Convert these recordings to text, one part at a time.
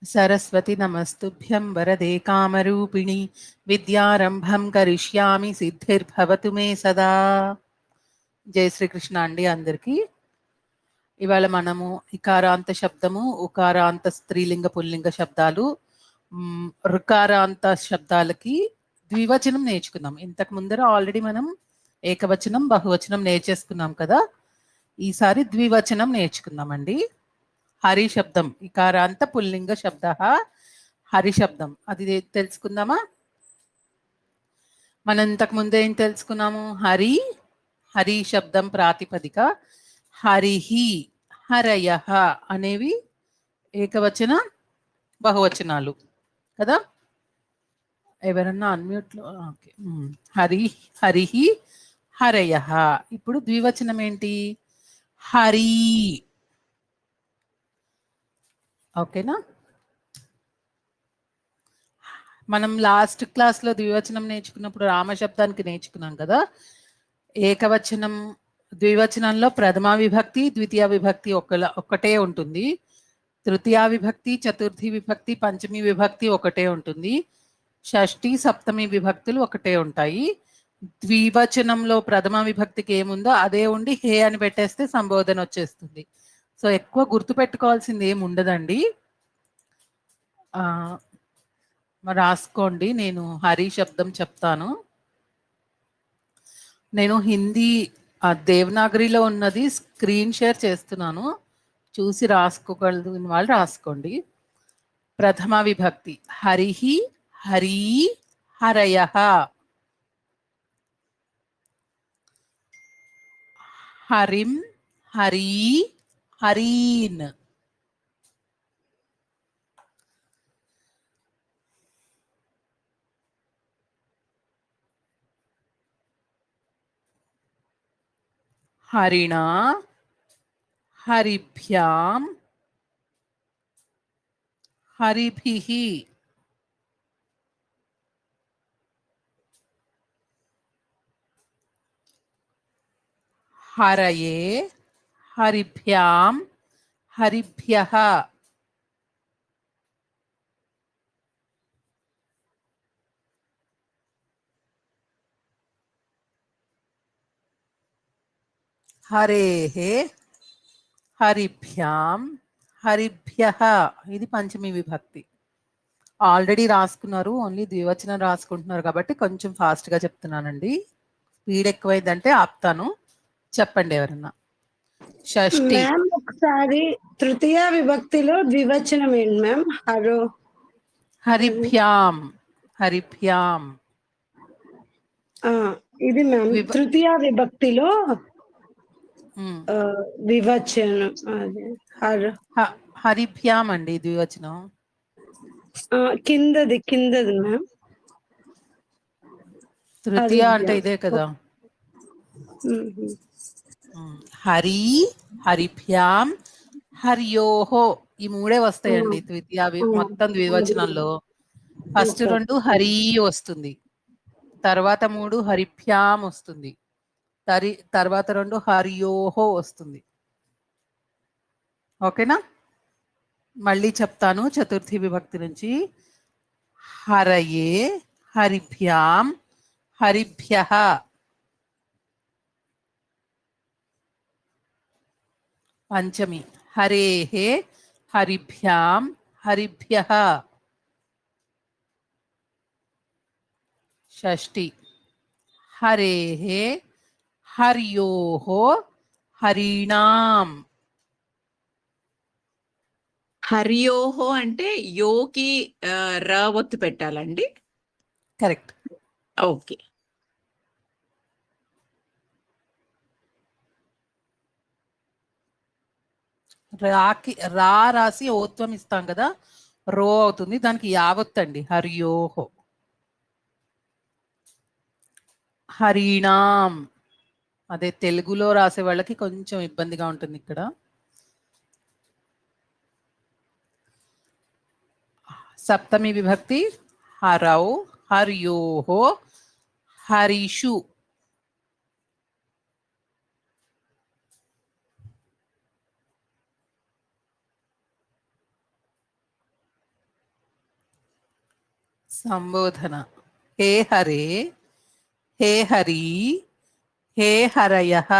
सरस्वती नमस्तुभ्यं वरदे कामरूपिणि विद्यारंभं करिष्यामि सिद्धिर्भवतु मे सदा. జై శ్రీకృష్ణ అండి అందరికీ. ఇవాళ మనము ఇకారాంత శబ్దము, ఉకారాంత స్త్రీలింగ పుల్లింగ శబ్దాలు, రుకారాంత శబ్దాలకి ద్వివచనం నేర్చుకుందాం. ఇంతకు ముందర ఆల్రెడీ మనం ఏకవచనం బహువచనం నేర్చేసుకున్నాం కదా. ఈసారి ద్వివచనం నేర్చుకుందామండి. హరి శబ్దం ఇకారాంత పుల్లింగ శబ్ద హరి శబ్దం, అది తెలుసుకుందామా? మనం ఇంతకు ముందే ఏం తెలుసుకున్నాము? హరి హరి శబ్దం ప్రాతిపదిక హరిహి హరయః అనేవి ఏకవచన బహువచనాలు కదా. ఎవరన్నా అన్మ్యూట్లో? ఓకే. హరి హరిహి హరయః. ఇప్పుడు ద్వివచనం ఏంటి? హరి. ఓకేనా? మనం లాస్ట్ క్లాస్లో ద్వివచనం నేర్చుకున్నప్పుడు రామశబ్దానికి నేర్చుకున్నాం కదా. ఏకవచనం ద్వివచనంలో ప్రథమా విభక్తి ద్వితీయ విభక్తి ఒక్కటే ఉంటుంది. తృతీయ విభక్తి చతుర్థి విభక్తి పంచమి విభక్తి ఒకటే ఉంటుంది. షష్ఠి సప్తమి విభక్తులు ఒకటే ఉంటాయి. ద్వివచనంలో ప్రథమ విభక్తికి ఏముందో అదే ఉండి హే అని పెట్టేస్తే సంబోధన వచ్చేస్తుంది. సో ఎక్కువ గుర్తు పెట్టుకోవాల్సింది ఏమి ఉండదండి. రాసుకోండి. నేను హరి శబ్దం చెప్తాను. నేను హిందీ దేవనాగరిలో ఉన్నది స్క్రీన్ షేర్ చేస్తున్నాను, చూసి రాసుకోగలదు వాళ్ళు రాసుకోండి. ప్రథమ విభక్తి హరిహి హరి హరయః. హరిం హరి హరీన్. హరిణ హరిభ్యాం హరిభిః. హరయే హరిభ్యాం హరిభ్యః. హరేః హరిభ్యాం హరిభ్యః. ఇది పంచమి విభక్తి. ఆల్రెడీ రాసుకున్నారు, ఓన్లీ ద్వివచనం రాసుకుంటున్నారు కాబట్టి కొంచెం ఫాస్ట్గా చెప్తున్నానండి. స్పీడ్ ఎక్కువైందంటే ఆపుతాను. చెప్పండి ఎవరన్నా. షష్ఠి మ్యామ్ ఒకసారి తృతీయ విభక్తిలో ద్వివచనం ఏంటి మ్యామ్? హరో హరిభ్యాం హరిభ్యాం. ఇది మ్యామ్ తృతీయ విభక్తిలో ద్వివచనం అదే హరిభ్యాం అండి ద్వివచనం. కిందది మ్యామ్. తృతీయ అంటే ఇదే కదా. హరి హరిభ్యాం హర్యోహో, ఈ మూడే వస్తాయండి ద్వితీయ మొత్తం ద్వివచనంలో. ఫస్ట్ రెండు హరి వస్తుంది, తర్వాత మూడు హరిభ్యాం వస్తుంది, తర్వాత రెండు హర్యోహో వస్తుంది. ఓకేనా? మళ్ళీ చెప్తాను చతుర్థి విభక్తి నుంచి. హరయే హరిభ్యాం హరిభ్యః. పంచమి హరేః హరిభ్యాం హరిభ్యః. షష్ఠి హరేః హర్యోః హరీణాం. హర్యోహో అంటే యోకి ర ఒత్తు పెట్టాలండి. కరెక్ట్. ఓకే. రాకి రా రాసి ఓత్వం ఇస్తాం కదా, రో అవుతుంది, దానికి యావత్తండి హర్యోహో. హరీణాం అదే తెలుగులో రాసే వాళ్ళకి కొంచెం ఇబ్బందిగా ఉంటుంది ఇక్కడ. సప్తమి విభక్తి హరౌ హర్యోహో హరిషు. సంబోధన. హే హరే, హే హరి, హే హరయః.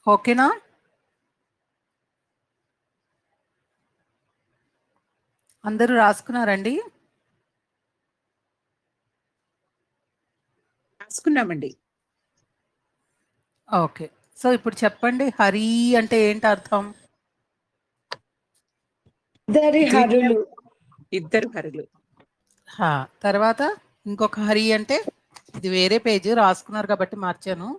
ఓకేనా? అందరూ రాసుకున్నారండి? రాసుకున్నామండి. ఓకే. సో ఇప్పుడు చెప్పండి, హరి అంటే ఏంటి అర్థం? ఇద్దరి ద్వితీయ హరులు. ఇద్దరు హరులు. హా, తర్వాత ఇంకొక హరి అంటే, ఇది వేరే పేజ్ రాసుకున్నారు కాబట్టి మార్చాను.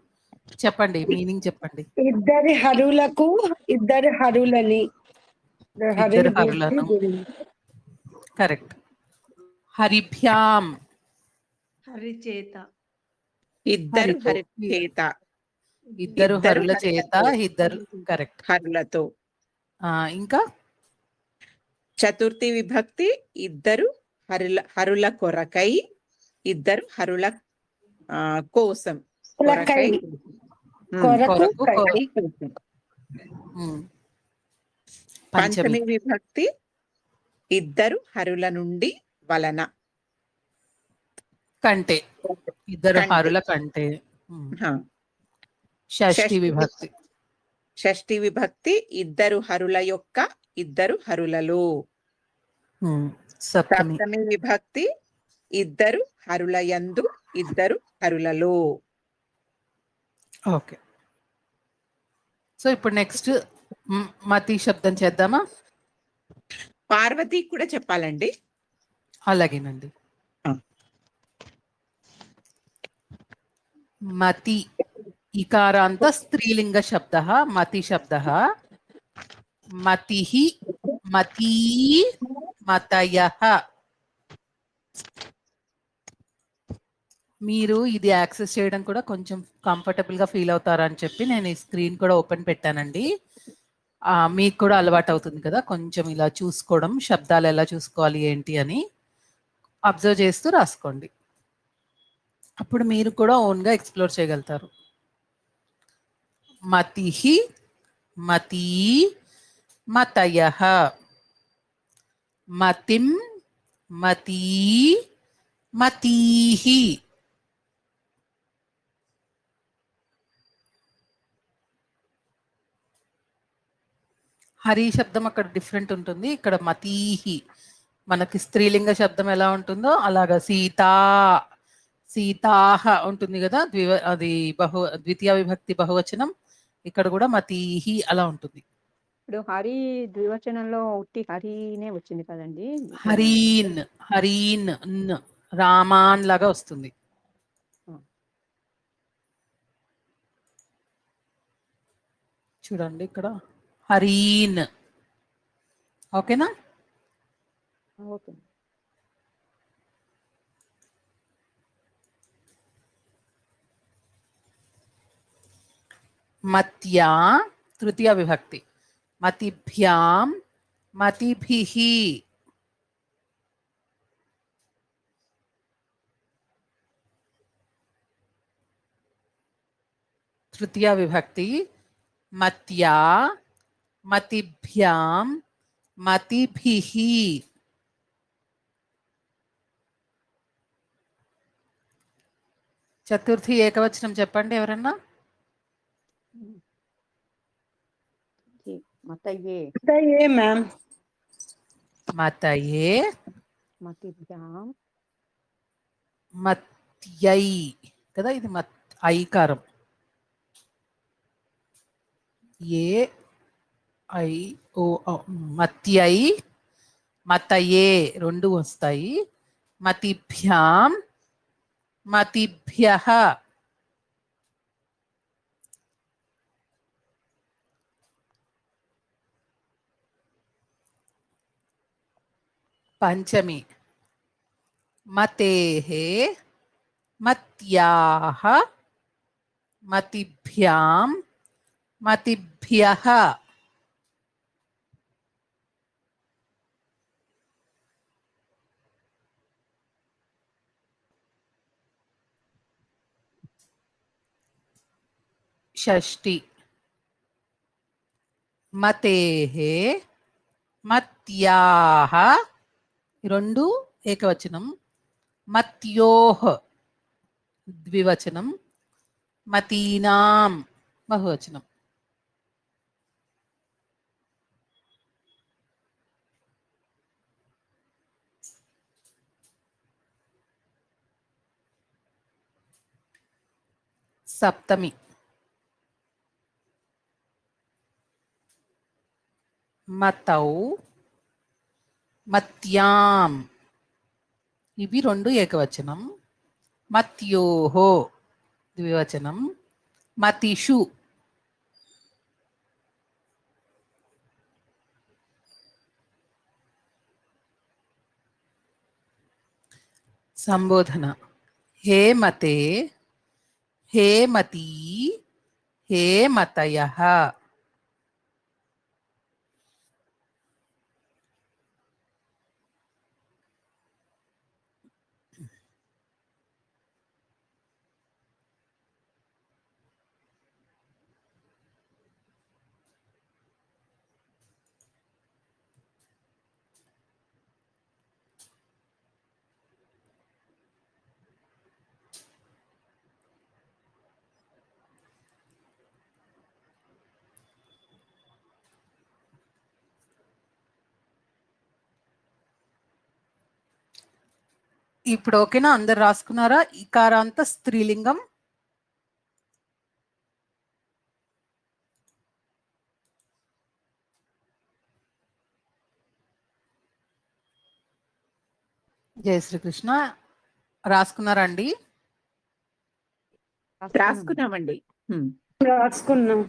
చెప్పండి, మీనింగ్ చెప్పండి. ఇద్దరి హరులకు ఇద్దరి హరులని. హరిని ఇద్దరు హరులను. కరెక్ట్. హరిభ్యాం. హరిచేత. ఇద్దరు హరితో. హరి చేత. ఇద్దరు ఇద్దరు హరుల చేత, హరులతో. ఇద్దరు. కరెక్ట్. హరులతో. ఇంకా చతుర్థి విభక్తి ఇద్దరు హరుల కొరకై, ఇద్దరు హరుల కోసం. కొరకై. కొరకు కొరకు కై. కై కోసం. పంచమి. పంచమి విభక్తి ఇద్దరు హరుల నుండి వలన. కంటే, ఇద్దరు కంటే. హరుల కంటే. హా. షష్ఠి విభక్తి. షష్ఠి విభక్తి ఇద్దరు హరుల యొక్క, ఇద్దరు హరులలో. సప్తమి. సప్తమి విభక్తి ఇద్దరు హరుల యందు, ఇద్దరు హరులలో. ఓకే. సో ఇప్పుడు నెక్స్ట్ మతి శబ్దం చేద్దామా? పార్వతి కూడా చెప్పాలండి. అలాగేనండి. మతి ఇకారాంత స్త్రీలింగ శబ్ద మతి శబ్ద. మతి, మతీ, మతయః. మీరు ఇది యాక్సెస్ చేయడం కూడా కొంచెం కంఫర్టబుల్ గా ఫీల్ అవుతారని చెప్పి నేను ఈ స్క్రీన్ కూడా ఓపెన్ పెట్టానండి. మీకు కూడా అలవాటు అవుతుంది కదా కొంచెం ఇలా చూసుకోవడం, శబ్దాలు ఎలా చూసుకోవాలి ఏంటి అని అబ్జర్వ్ చేస్తూ రాసుకోండి. అప్పుడు మీరు కూడా ఓన్గా ఎక్స్ప్లోర్ చేయగలుగుతారు. మతిహి, మతీ, మతయః. మతిం, మతీ, మతీహి. హరి శబ్దం అక్కడ డిఫరెంట్ ఉంటుంది, ఇక్కడ మతీహి. మనకి స్త్రీలింగ శబ్దం ఎలా ఉంటుందో అలాగా సీతా, సీతాహ ఉంటుంది కదా, అది ద్వితీయ విభక్తి బహువచనం. ఇక్కడ కూడా మతీహి అలా ఉంటుంది. ఇప్పుడు హరి ద్వివచనంలో ఉట్టి హరినే వచ్చింది కదండి. హరీన్, హరీన్, రామాన్ లాగా వస్తుంది. చూడండి ఇక్కడ హరీన్. ఓకేనా? ఓకే. మత్యా తృతీయ విభక్తి. మతిభ్యాం, మతిభిః. తృతీయ విభక్తి. మత్యా, మతిభ్యాం, మతిభిః. చతుర్థి ఏకవచనం చెప్పండి ఎవరన్నా. మతయే. మ్యామ్. మతయే, మతిభ్యాం, మత్యై కదా, ఇది ఐకారం. ఏ ఐ ఓ మత్యై, మతయే రెండు వస్తాయి. మతిభ్యాం, మతిభ్యః. పంచమి. మతేః, మత్యాః, మతిభ్యాం, మతిభ్యః. షష్ఠి. మతేః, మత్యాః ఈ రెండు ఏకవచనం. మత్యోః ద్వివచనం. మతీనాం బహువచనం. సప్తమి. మతౌ, మత్యాం ఇవి రెండు ఏకవచనం. మత్యోః ద్వివచనం. మతిషు సంబోధన. హే మతే, హే మతీ, హే మతయః. ఇప్పుడు ఓకేనా? అందరు రాసుకున్నారా? ఇకారాంత స్త్రీలింగం. జయ శ్రీకృష్ణ. రాసుకున్నారండి? రాసుకున్నామండి. రాసుకున్నాం.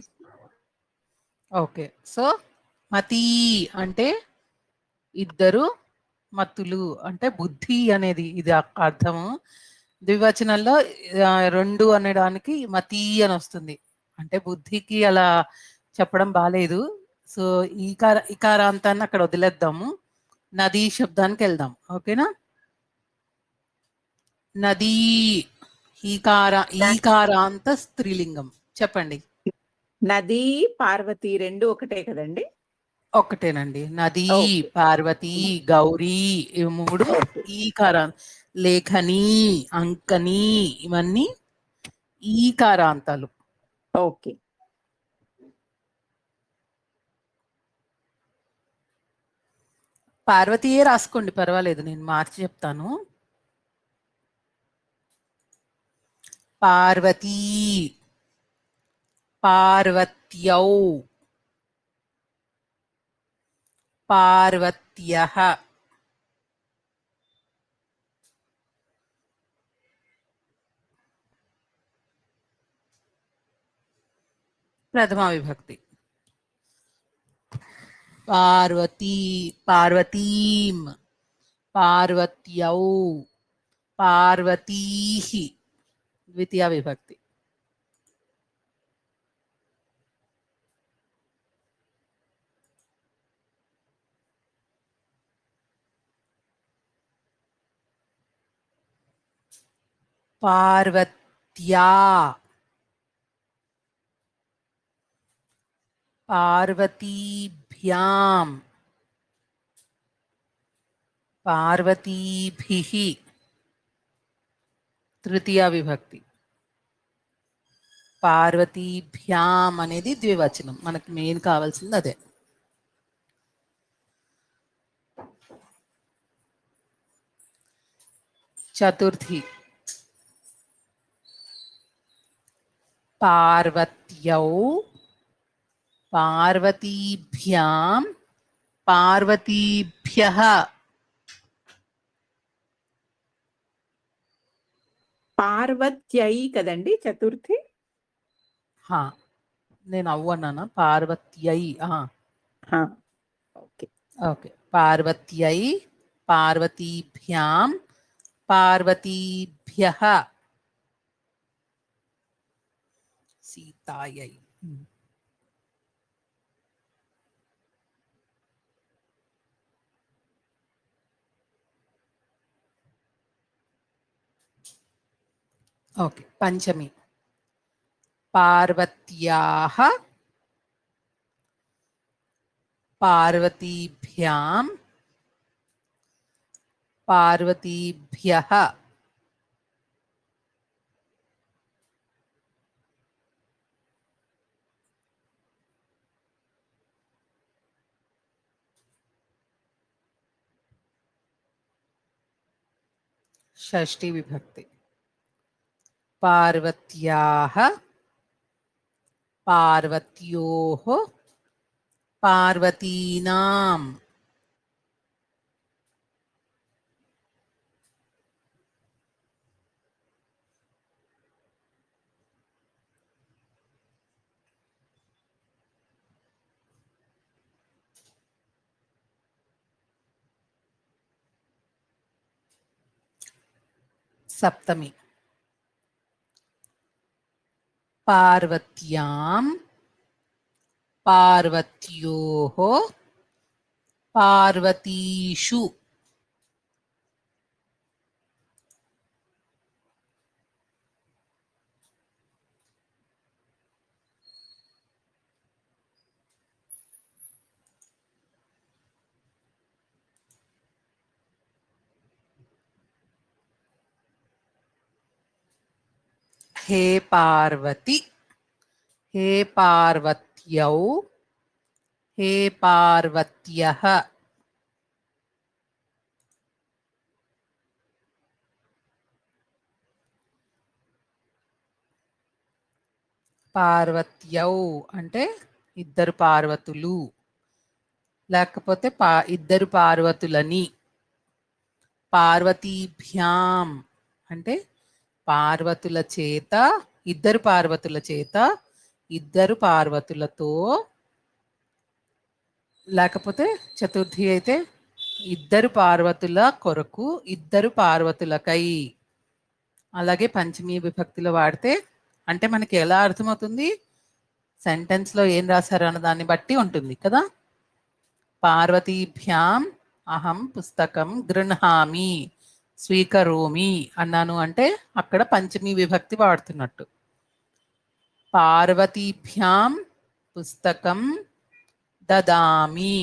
ఓకే. సో మతీ అంటే ఇద్దరు, మత్తులు అంటే బుద్ధి అనేది ఇది అర్థము. ద్వివచనంలో రెండు అనడానికి మతీ అని వస్తుంది. అంటే బుద్ధికి అలా చెప్పడం బాలేదు. సో ఇకారాంతాన్ని అక్కడ వదిలేద్దాము. నదీ శబ్దానికి వెళ్దాం. ఓకేనా? నదీ ఈకారాంత స్త్రీలింగం చెప్పండి. నది, పార్వతి రెండు ఒకటే కదండి? ఒక్కటేనండి. నదీ, ఓకే. పార్వతి, గౌరీ ఇవి మూడు ఈకారా. లేఖని, అంకని ఇవన్నీ ఈకారాంతాలు. ఓకే. పార్వతీయే రాసుకోండి, పర్వాలేదు, నేను మార్చి చెప్తాను. పార్వతీ, పార్వత్యౌ, పార్వత్యః. ప్రథమా విభక్తి. పార్వతీ, పార్వతీం, పార్వత్యౌ, పార్వతీః ద్వితీయ విభక్తి. పార్వత్యా, పార్వతీభ్యాం, పార్వతీభిః తృతీయ విభక్తి. పార్వతీభ్యాం అనేది ద్వివచనం. మనకి మెయిన్ కావాల్సింది అదే. చతుర్థి. పార్వత్యౌ, పార్వతీభ్యాం, పార్వతీభ్యః. పార్వత్యై కదండి చతుర్థి? నేను అవ్వన్నానా? పార్వత్యై. ఓకే. ఓకే. పార్వత్యై, పార్వతీభ్యాం, పార్వతీభ్యః. సీతాయై. ఓకే. పంచమి. పార్వత్యాః, పార్వతీభ్యాం, పార్వతీభ్యః. షష్ఠీ విభక్తి. పార్వత్యాః, పార్వత్యోః, పార్వతీనాం. సప్తమి. పార్వత్యాం, పార్వత్యోః, పార్వతీషు. హే పార్వతి, హే పార్వత్యౌ, హే పార్వత్యః. పార్వత్యౌ అంటే ఇద్దరు పార్వతులు, లేకపోతే ఇద్దరు పార్వతులని. పార్వతీభ్యాం అంటే పార్వతుల చేత, ఇద్దరు పార్వతుల చేత, ఇద్దరు పార్వతులతో, లేకపోతే చతుర్థి అయితే ఇద్దరు పార్వతుల కొరకు, ఇద్దరు పార్వతులకై. అలాగే పంచమీ విభక్తిలో వాడితే అంటే మనకి ఎలా అర్థమవుతుంది, సెంటెన్స్ లో ఏం రాశారు అన్న దాన్ని బట్టి ఉంటుంది కదా. పార్వతీభ్యాం అహం పుస్తకం గృహామి, స్వీకరోమి అన్నాను అంటే అక్కడ పంచమీ విభక్తి వాడుతున్నట్టు. పార్వతీభ్యాం పుస్తకం దదామి,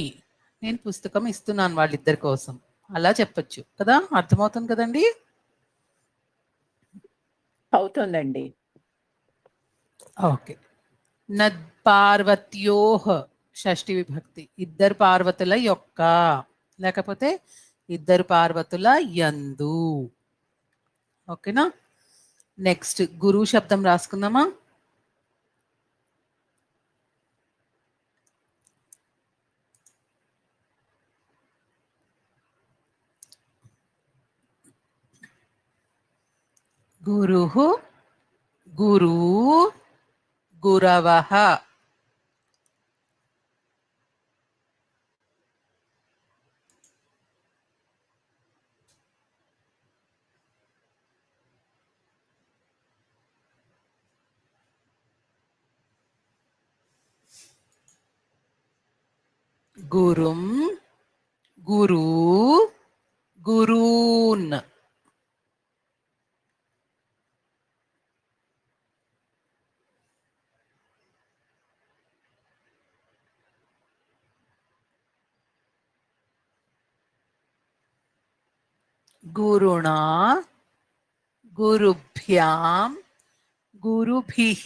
నేను పుస్తకం ఇస్తున్నాను వాళ్ళిద్దరి కోసం, అలా చెప్పొచ్చు కదా. అర్థమవుతుంది కదండి. అవుతుందండి. ఓకే. నద్ పార్వత్యోః షష్ఠి విభక్తి, ఇద్దరు పార్వతుల యొక్క, లేకపోతే ఇద్దరు పార్వతుల యందు. ఓకేనా. నెక్స్ట్ గురువు శబ్దం రాసుకుందామా. గురుః, గురు, గురవః. గురుం, గురు, గురూన్. గురుణా, గురుభ్యాం, గురుభిః.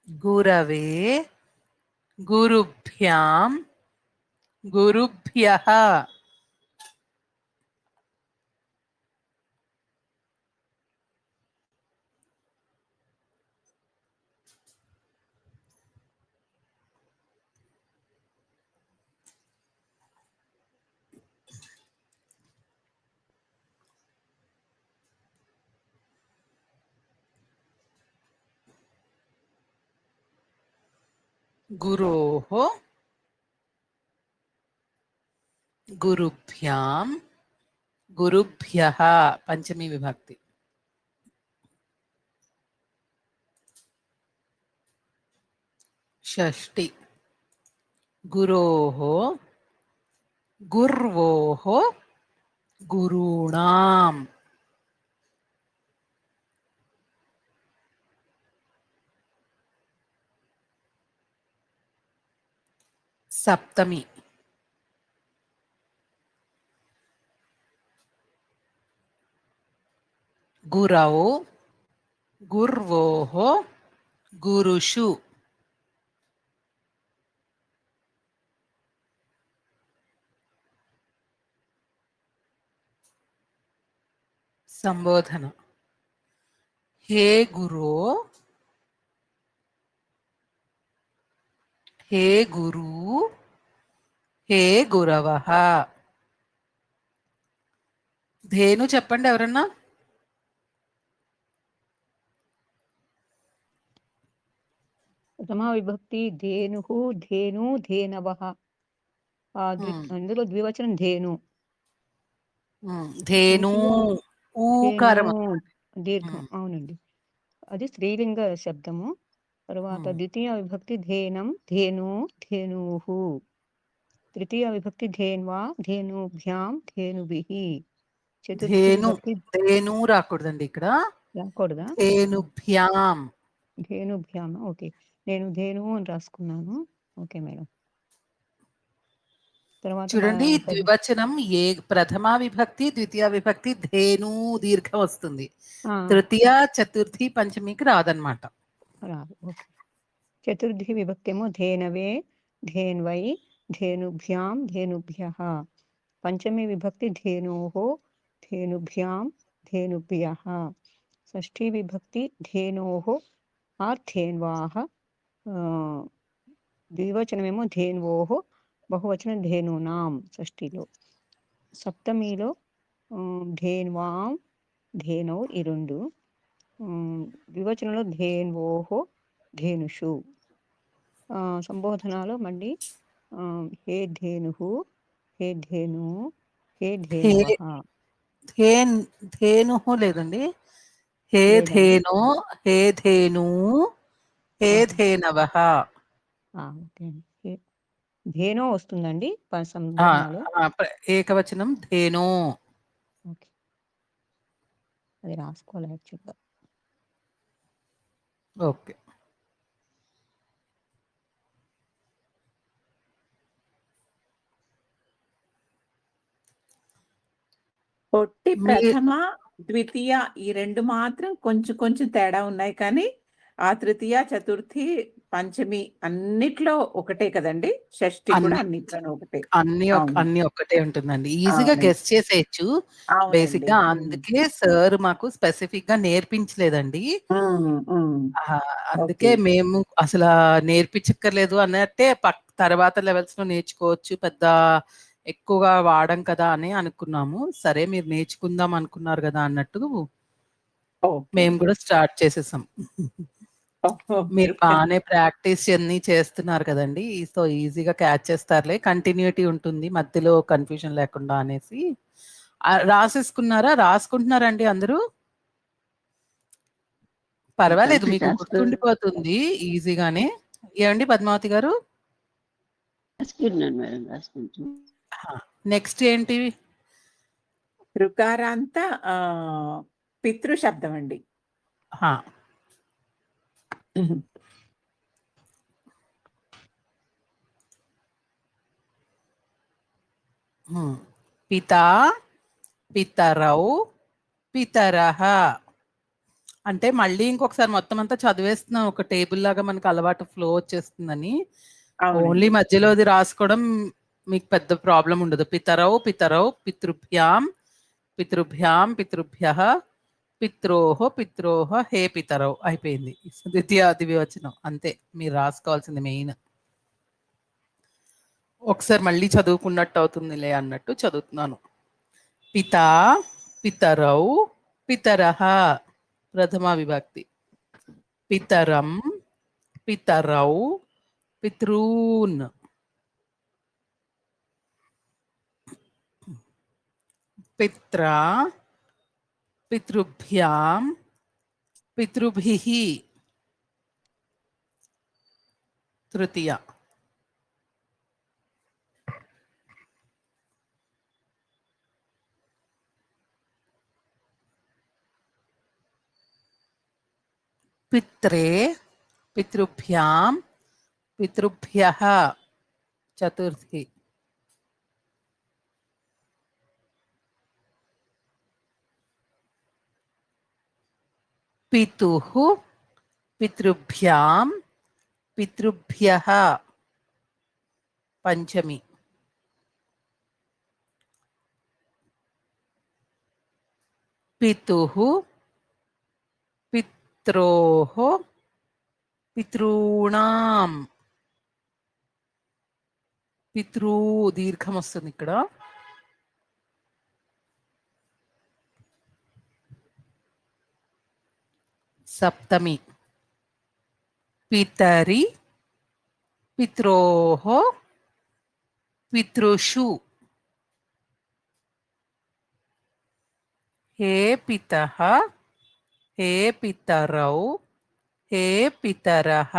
గురవే, గురుభ్యాం, గురుభ్యః. గురోః, గురుభ్యాం, గురుభ్యః పంచమీ విభక్తి. షష్ఠి. గురోః, గుర్వోః గురూణాం. సప్తమి. గురౌ గుర్వోః గురుషు. సంబోధన. హే గురో, హే గురు, హే గురవః. ధేను చెప్పండి ఎవరన్నా. ప్రథమా విభక్తి ధేను, ధేను, ధేనవః. అందులో ద్వివచనం ధేను. ధేను ఊకారం. దీర్ఘం, అవునండి. అది స్త్రీలింగ శబ్దము. తర్వాత ద్వితీయ విభక్తి ధేనం, ధేను, ధేనూః. తృతీయ విభక్తి ధేన్వా, ధేనుభ్యాం, ధేనుభిః. చతుర్థి ధేను, విభక్తి ధేను రాకూడదండి ఇక్కడ. రాకూడదా? ధేనుభ్యాం. ధేనుభ్యాం, ఓకే. నేను ధేను అని రాసుకున్నాను. Okay madam. తర్వాత చూడండి, ద్వివచనం ఏ ప్రథమా విభక్తి ద్వితీయ విభక్తి ధేను దీర్ఘం వస్తుంది. తృతీయ చతుర్థి పంచమికి రాదనమాట. రాదు. ఓకే. చతుర్థి విభక్తి ఏమో ధేనవే, ధేన్వై, ధేనుభ్యాం, ధేనుభ్యః. పంచమి విభక్తి ధేనోః, ధేనుభ్యాం, ధేనుభ్యః. షష్ఠీ విభక్తి ధేనోః ఆర్ ధేన్వాః. ద్వివచనమేమో ధేన్వోః, బహువచనం ధేనూనాం షష్ఠిలో. సప్తమిలో ధేన్వాం, ధేనౌ ఈ రెండు. ద్వివచనంలో ధేన్వోః, ధేనుషు. సంబోధనలో మళ్ళీ హే ధేను, హే ధేను, హే ధేనవః. ధేను లేదండి. హే లేదండి. ధేను, హే ధేను, హే ధేనవః. ఓకే. ధేనో వస్తుందండి సంబోధనలో. ఏకవచనం ధేను. ఓకే, అది రాసుకోవాలి యాక్చువల్గా. ఓకే. పొట్టి ప్రథమ ద్వితీయ ఈ రెండు మాత్రం కొంచెం కొంచెం తేడా ఉన్నాయి, కానీ ఆ తృతీయ చతుర్థి పంచమి అన్నిట్లో ఒకటే కదండి. షష్ఠి కూడా అన్నిట్లోనూ ఒకటే. అన్ని ఒక్కటే ఉంటుందండి. ఈజీగా గెస్ చేసేయచ్చు బేసిక్ గా. అందుకే సార్ మాకు స్పెసిఫిక్ గా నేర్పించలేదండి. అందుకే మేము అసలు నేర్పించక్కర్లేదు అన్నట్టే తర్వాత లెవెల్స్ లో నేర్చుకోవచ్చు, పెద్ద ఎక్కువగా వాడం కదా అని అనుకున్నాము. సరే మీరు నేర్చుకుందాం అనుకున్నారు కదా అన్నట్టు మేము కూడా స్టార్ట్ చేసేసాం. మీరు బాగానే ప్రాక్టీస్ అన్ని చేస్తున్నారు కదండి, సో ఈజీగా క్యాచ్ చేస్తారులే, కంటిన్యూటీ ఉంటుంది, మధ్యలో కన్ఫ్యూజన్ లేకుండా అనేసి. రాసేసుకున్నారా? రాసుకుంటున్నారండి అందరూ? పర్వాలేదు, మీకు గుర్తుండిపోతుంది ఈజీగానే. ఏమండి పద్మావతి గారు? నెక్స్ట్ ఏంటి? రుకారాంత పితృ శబ్దం అండి. పితా, పితరౌ, పితరః. అంటే మళ్ళీ ఇంకొకసారి మొత్తం అంతా చదివేస్తున్నాం, ఒక టేబుల్ లాగా మనకు అలవాటు ఫ్లో వచ్చేస్తుందని. ఓన్లీ మధ్యలో అది రాసుకోవడం మీకు పెద్ద ప్రాబ్లం ఉండదు. పితరౌ, పితరౌ, పితృభ్యాం, పితృభ్యాం, పితృభ్యః, పిత్రోః, పిత్రోః, హే పితరౌ అయిపోయింది. ద్వితీయ ద్వివచనం అంతే మీరు రాసుకోవాల్సింది మెయిన్. ఒకసారి మళ్ళీ చదువుకున్నట్టు అవుతుందిలే అన్నట్టు చదువుతున్నాను. పితా, పితరౌ, పితరః ప్రథమా విభక్తి. పితరం, పితరౌ, పితॄన్. పిత్రా, పితృభ్యాం, పితృభిః తృతీయ. పిత్రే పితృభ్యాం పితృభ్యః చతుర్థి. పితుః పితృభ్యాం పితృభ్యః పంచమి. పితుః పిత్రోః పితॄణాం. పితృ దీర్ఘం వస్తుంది ఇక్కడ. సప్తమి. పితరి పిత్రోః పితృషు. హే పితః హే పితరౌ హే పితరః.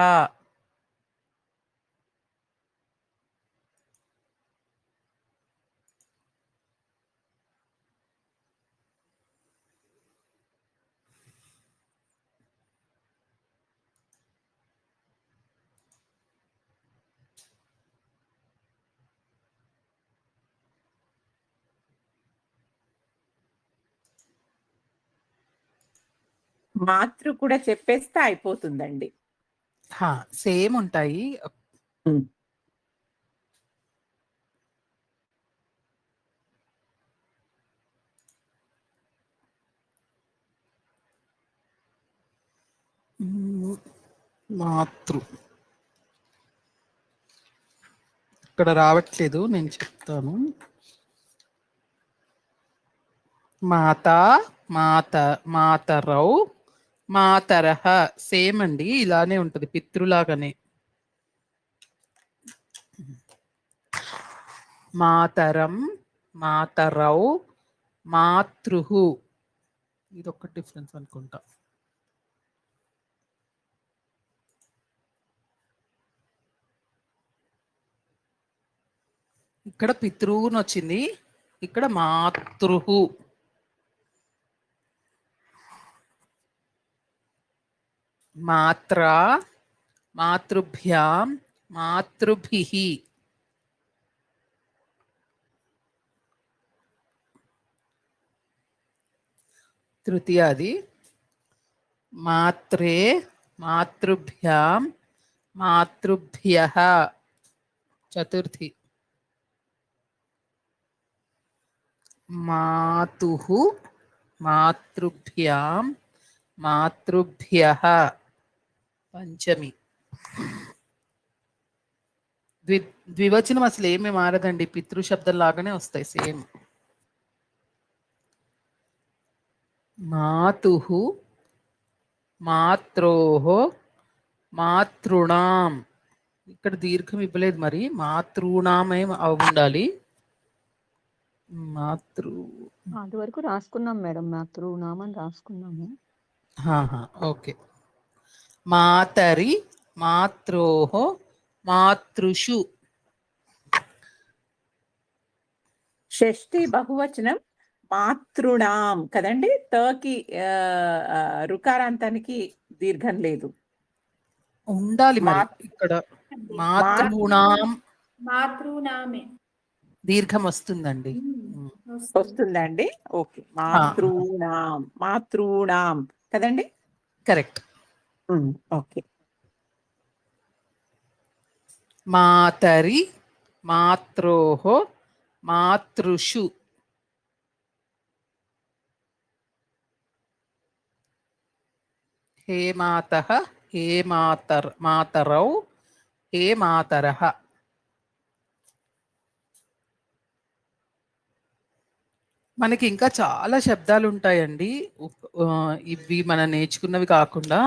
మాతృ కూడా చెప్పేస్తే అయిపోతుందండి. సేమ్ ఉంటాయి. మాతృ ఇక్కడ రావట్లేదు, నేను చెప్తాను. మాత మాత మాతరౌ మాతరః సేమ్ అండి, ఇలానే ఉంటుంది పితృలాగానే. మాతరం మాతరౌ మాతృః, ఇది ఒక డిఫరెన్స్ అనుకుంటా. ఇక్కడ పితృని వచ్చింది, ఇక్కడ మాతృః. మాత్రా మాతృభ్యాం మాతృభిః. తృతీయాది. మాత్రే మాతృభ్యాం మాతృభ్యః చతుర్థి. మాతుః మాతృభ్యాం మాతృభ్యః పంచమి. ద్వివచనం అసలు ఏమీ మారదండి, పితృ శబ్దం లాగానే వస్తాయి సేమ్. మాతుః మాత్రోః మాతృణాం. ఇక్కడ దీర్ఘం ఇవ్వలేదు, మరి మాతృణామే ఉండాలి. మాతృ అది వరకు రాసుకున్నాం మేడం, మాతృనామని రాసుకున్నాము. ఓకే. మాతరి మాత్రోః మాతృషు. షష్ఠి బహువచనం మాతృణాం కదండి. తకి రుకారాంతానికి దీర్ఘం లేదు, ఉండాలి మరి. ఇక్కడ మాతృణాం మాతృనామే దీర్ఘం వస్తుందండి. వస్తుందండి. ఓకే, మాతృణాం మాతృణాం కదండి. కరెక్ట్. ఓకే. మాతరి మాత్రోః మాతృషు. హే మాతః హే మాతరౌ హే మాతరః. మనకి ఇంకా చాలా శబ్దాలు ఉంటాయండి. ఇవి మనం నేర్చుకున్నవి కాకుండా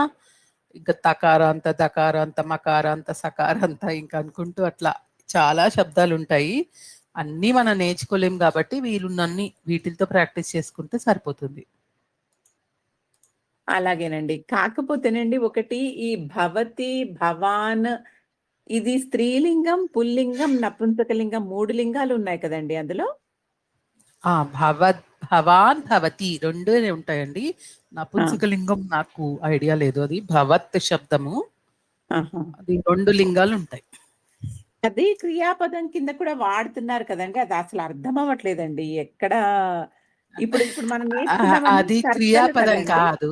ఇంకా తకారాంత దకారాంత మకారాంత సకారాంత ఇంకా అనుకుంటూ అట్లా చాలా శబ్దాలు ఉంటాయి. అన్నీ మనం నేర్చుకోలేం కాబట్టి వీలున్నన్ని వీటితో ప్రాక్టీస్ చేసుకుంటే సరిపోతుంది. అలాగేనండి. కాకపోతేనండి ఒకటి, ఈ భవతి భవాన్ ఇది స్త్రీలింగం, పుల్లింగం, నపుంసకలింగం 3 లింగాలు ఉన్నాయి కదండి అందులో. భవాన్ భవతి రెండు ఉంటాయండి. నపుంసకలింగం నాకు ఐడియా లేదు, అది భవత్ శబ్దము, ఆహా. అది రెండు లింగాలు ఉంటాయి. అది క్రియాపదం కింద కూడా వాడుతున్నారు కదండి, అది అసలు అర్థం అవ్వట్లేదండి ఎక్కడ. ఇప్పుడు ఇప్పుడు మనం నేర్చుకున్నామని అది కర్తలు క్రియాపదం కదండి. కాదు.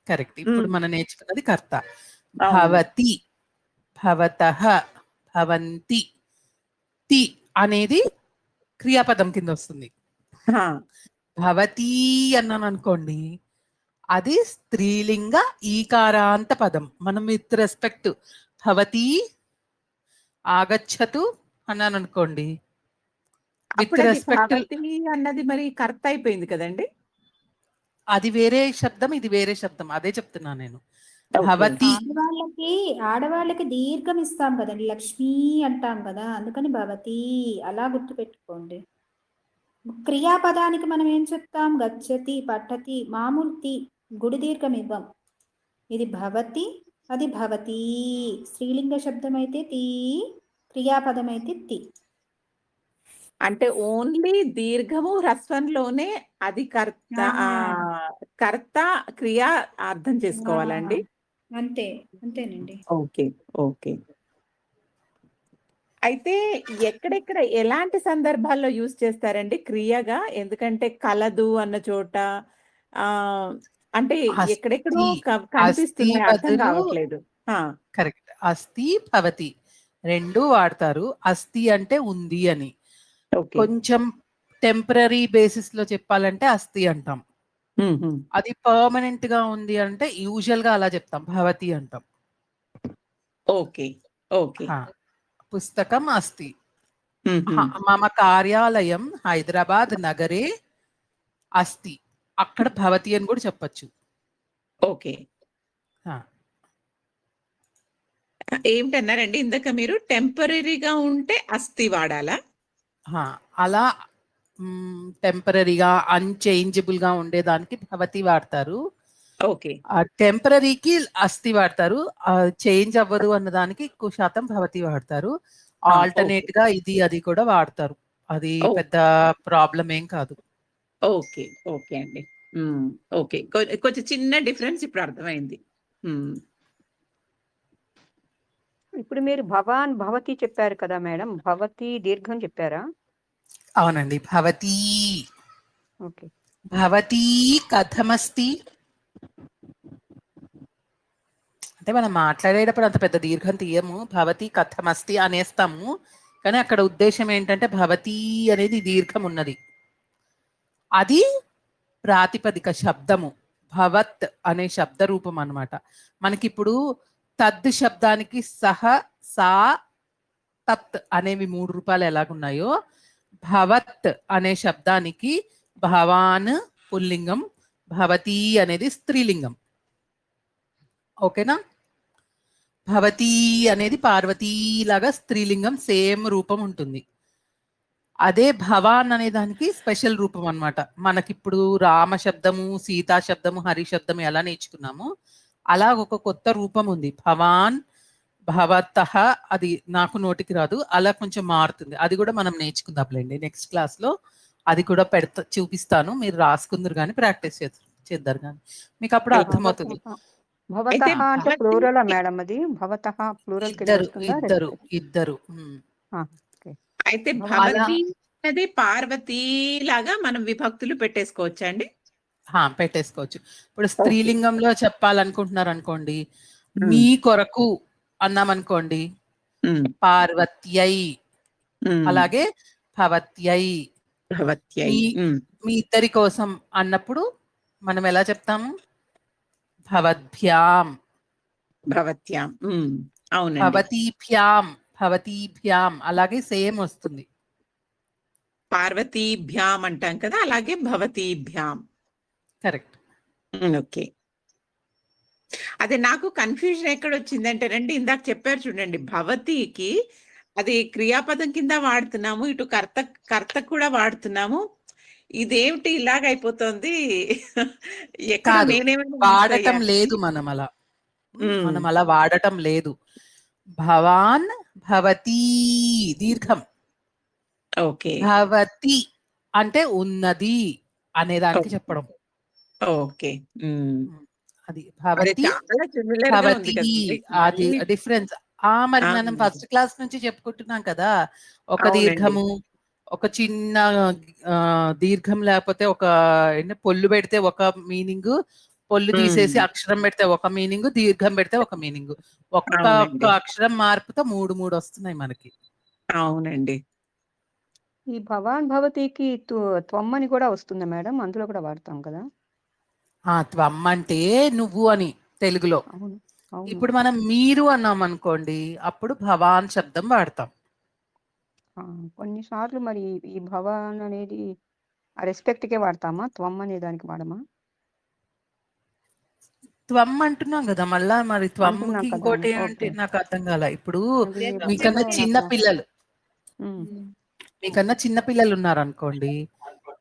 కరెక్ట్. ఇప్పుడు ఉమ్, మనం నేర్చుకున్నది కర్త. అవును. భవతి, భవతః, భవంతి. తి అనేది క్రియాపదం కింద వస్తుంది. హా, భవతి అన్నాను అనుకోండి, అది స్త్రీలింగ ఈకారాంత పదం. మనం విత్ రెస్పెక్ట్ భవతి ఆగచ్చతు అన్నాను అనుకోండి, విత్ అప్పుడు అది రెస్పెక్ట్, భవతి అన్నది మరి కర్త అయిపోయింది కదండి. అది వేరే శబ్దం, ఇది వేరే శబ్దం, అదే చెప్తున్నా నేను. ఓకే. భవతి ఆడవాళ్ళకి దీర్ఘం ఇస్తాం కదండి, లక్ష్మి అంటాం కదా, అందుకని భవతి అలా గుర్తుపెట్టుకోండి. క్రియాపదానికి మనం ఏం చెప్తాం? గచ్చతి, పఠతి, మామూలు తి, గుడి దీర్ఘం ఇవ్వం. ఇది భవతి, అది భవతి. స్త్రీలింగ శబ్దం అయితే తి, క్రియాపదం అయితే తి. అంటే ఓన్లీ దీర్ఘము హ్రస్వంలోనే అది కర్త, ఆహా. కర్త క్రియ అర్థం చేసుకోవాలండి. అంతే, అంతేనండి. Okay, okay. అయితే ఎక్కడెక్కడ ఎలాంటి సందర్భాల్లో యూజ్ చేస్తారండి క్రియగా? ఎందుకంటే కలదు అన్న చోట, ఆ అంటే ఎక్కడెక్కడో అస్తి, అస్తి కనిపిస్తున్నాయి, అర్థం బదులు కావట్లేదు. ఆ, కరెక్ట్. అస్తి భవతి రెండు వాడతారు. అస్తి అంటే ఉంది అని. ఓకే. కొంచెం టెంపరరీ బేసిస్ లో చెప్పాలంటే అస్తి అంటాం. ఉమ్, ఉమ్. అది పర్మనెంట్ గా ఉంది అంటే యూజువల్ గా అలా చెప్తాం, భవతి అంటాం. Okay, okay. హా. పుస్తకం అస్తి. ఉమ్, ఉమ్. మమ కార్యాలయం హైదరాబాద్ నగరే అస్తి. అక్కడ భవతి అని కూడా చెప్పచ్చు. ఓకే. ఏమిటన్నారండి ఇందాక మీరు? టెంపరీగా ఉంటే అస్థి వాడాలా? అలా టెంపరరీగా అన్చేంజబుల్ గా ఉండేదానికి భవతి వాడతారు. ఓకే, టెంపరరీకి అస్థి వాడతారు. చేంజ్ అవ్వదు అన్నదానికి ఎక్కువ శాతం భవతి వాడతారు. ఆల్టర్నేట్ గా ఇది అది కూడా వాడతారు. అది ఓ. పెద్ద ప్రాబ్లం ఏం కాదు. ఓకే, ఓకే అండి. ఓకే, కొంచెం చిన్న డిఫరెన్స్ ఇప్పుడు అర్థమైంది. ఇప్పుడు మీరు భవాన్ భవతి చెప్పారు కదా మేడం, భవతి దీర్ఘం చెప్పారా? అవునండి. భవతి, ఓకే. భవతి కథమస్తి అంటే మనం మాట్లాడేటప్పుడు అంత పెద్ద దీర్ఘం తీయము, భవతి కథమస్తి అనేస్తాము. కానీ అక్కడ ఉద్దేశం ఏంటంటే భవతి అనేది దీర్ఘం ఉన్నది, అది ప్రాతిపదిక శబ్దము. భవత్ అనే శబ్ద రూపం అన్నమాట. మనకిప్పుడు తద్ శబ్దానికి సహ, సా, తత్ అనేవి 3 రూపాయలు ఎలాగున్నాయో, భవత్ అనే శబ్దానికి భవాన్ పుల్లింగం, భవతి అనేది స్త్రీలింగం. ఓకేనా? భవతి అనేది పార్వతీ లాగా స్త్రీలింగం, సేమ్ రూపం ఉంటుంది. అదే భవాన్ అనే దానికి స్పెషల్ రూపం అన్నమాట. మనకిప్పుడు రామ శబ్దము, సీతా శబ్దము, హరి శబ్దము ఎలా నేర్చుకున్నామో అలా ఒక కొత్త రూపం ఉంది, భవాన్, భవతః. అది నాకు నోటికి రాదు, అలా కొంచెం మారుతుంది. అది కూడా మనం నేర్చుకుందాంలేండి నెక్స్ట్ క్లాస్ లో. అది కూడా చూపిస్తాను, మీరు రాసుకుందరు కానీ ప్రాక్టీస్ చేద్దరు కానీ మీకు అప్పుడు అర్థమవుతుంది. భవతః అంటే భవతి ప్లూరలా మేడం? అది భవతః ప్లూరల్ కింద ఇద్దరు వస్తుందా? ఇద్దరు ఇద్దరు అయితే అలా భవతి అనేది పార్వతి లాగా మనం విభక్తులు పెట్టేసుకోవచ్చా అండి? పెట్టేసుకోవచ్చు. ఇప్పుడు స్త్రీలింగంలో చెప్పాలనుకుంటున్నారు అనుకోండి, మీ కొరకు అన్నామనుకోండి, పార్వత్యై. అలాగే భవత్యై. భవత్యై. మీ ఇద్దరి కోసం అన్నప్పుడు మనం ఎలా చెప్తాము? భవద్భ్యాం, భవత్యాం. అవునండి. భవతీభ్యాం, భవతీభ్యాం. అలాగే సేమ్ వస్తుంది. పార్వతీభ్యాం అంటాం కదా, అలాగే భవతీభ్యాం. కరెక్ట్. ఓకే. అదే నాకు కన్ఫ్యూజన్ ఎక్కడ వచ్చిందంటే రండి, ఇందాక చెప్పారు చూడండి, భవతికి అది క్రియాపదం కింద వాడుతున్నాము, ఇటు కర్త కూడా వాడుతున్నాము. ఇదేమిటి ఇలాగ అయిపోతుంది? ఎక్కడ కాదు, నేనేమైనా వాడటం లేదు మనం అలా. మనం అలా వాడటం లేదు. భవాన్ భవతి దీర్ఘం. ఓకే. భవతి అంటే ఉన్నది, అనేదానికి చెప్పడం. ఓకే. హ్మ్. అది అదే భవతి చాలా సిమిలర్‌గా ఉంది భవతి కదండీ! అది అన్ని డిఫరెన్స్. మరి ఆ! మనం ఫస్ట్ క్లాస్ నుంచి చెప్పుకుంటున్నాం కదా! ఒక అవునండి. దీర్ఘము, ఒక చిన్న దీర్ఘం లేకపోతే ఒక పొల్లు పెడితే ఒక మీనింగు, పొల్లు తీసేసి హ్మ్. అక్షరం పెడితే ఒక మీనింగు, దీర్ఘం పెడితే ఒక మీనింగు. ఒక్క ఒక్క అవునండి. అక్షరం మార్పుతో 3 వస్తున్నాయి మనకి. అవునండి. ఈ భవాన్ భవతికి త్వం అని కూడా వస్తుందా మేడం? అందులో కూడా వాడతాం కదా! త్వం అంటే నువ్వు అని తెలుగులో. అవును. అవును. ఇప్పుడు మనం మీరు అన్నామనుకోండి, అప్పుడు భవాన్ శబ్దం వాడతాం. కొన్నిసార్లు మరి ఈ భవాన్ అనేది రెస్పెక్ట్‌కే వాడతామా? త్వం అనే దానికి వాడమా? త్వం అంటున్నాం గదా! మళ్ళా మరి త్వంకి అంటున్నాం కదా! ఇంకోటి ఏంటి ఓకే. నాకు అర్థం కాల. ఇప్పుడు అది మీకన్నా మధ్యలో చిన్న నాకు పిల్లలు హ్మ్. మీకన్నా చిన్న పిల్లలు ఉన్నారనుకోండి,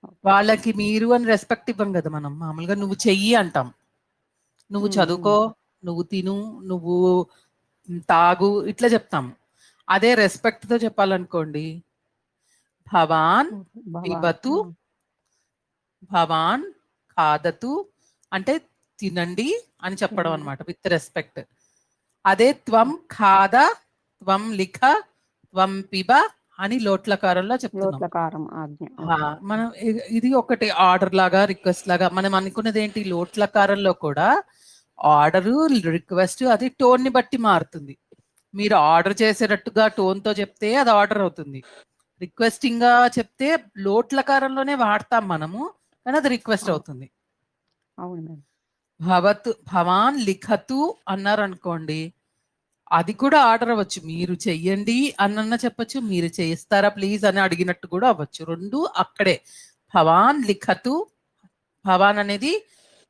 ఓకే. వాళ్ళకి మీరు అని రెస్పెక్ట్ ఇవ్వం గదా మనం. మామూలుగా నువ్వు చెయ్యి అంటాం. నువ్వు హ్మ్. చదువుకో, నువ్వు తిను, నువ్వు తాగు ఇట్లా చెప్తాం. అదే రెస్పెక్ట్‌తో చెప్పాలనుకోండి, భవాన్ ఓకే. భవాన్. పిబతు, భవాన్ ఖాదతు అంటే తినండి అని చెప్పడం తినండి. అన్నమాట విత్ రెస్పెక్ట్. అదే త్వం ఖాద, త్వం లిఖ, త్వం పిబ అని లోట్లకారంలో చెప్తున్నాం. లోట్లకారం ఆజ్ఞ. ఓకే. మనం ఇది ఒకటి ఆర్డర్ లాగా, రిక్వెస్ట్ లాగా మనం అనుకున్నది ఏంటి లోట్లకారంలో కూడా ఆర్డరు, రిక్వెస్ట్ అది టోన్‌ని బట్టి మారుతుంది. మీరు ఆర్డర్ చేసేటట్టుగా టోన్‌తో చెప్తే అది ఆర్డర్ అవుతుంది. రిక్వెస్టింగ్‌గా చెప్తే లోట్లకారంలోనే వాడతాం మనము. కానీ అది రిక్వెస్ట్ అవును. అవుతుంది. అవును మేడం. భవాన్ లిఖతు అన్నారనుకోండి, అది కూడా ఆర్డర్ అవ్వచ్చు. మీరు చెయ్యండి అనన్నా చెప్పొచ్చు. మీరు చేస్తారా ప్లీజ్ అని అడిగినట్టు కూడా అవ్వచ్చు. 2 అక్కడే. భవాన్ లిఖతు భవాన్ అనేది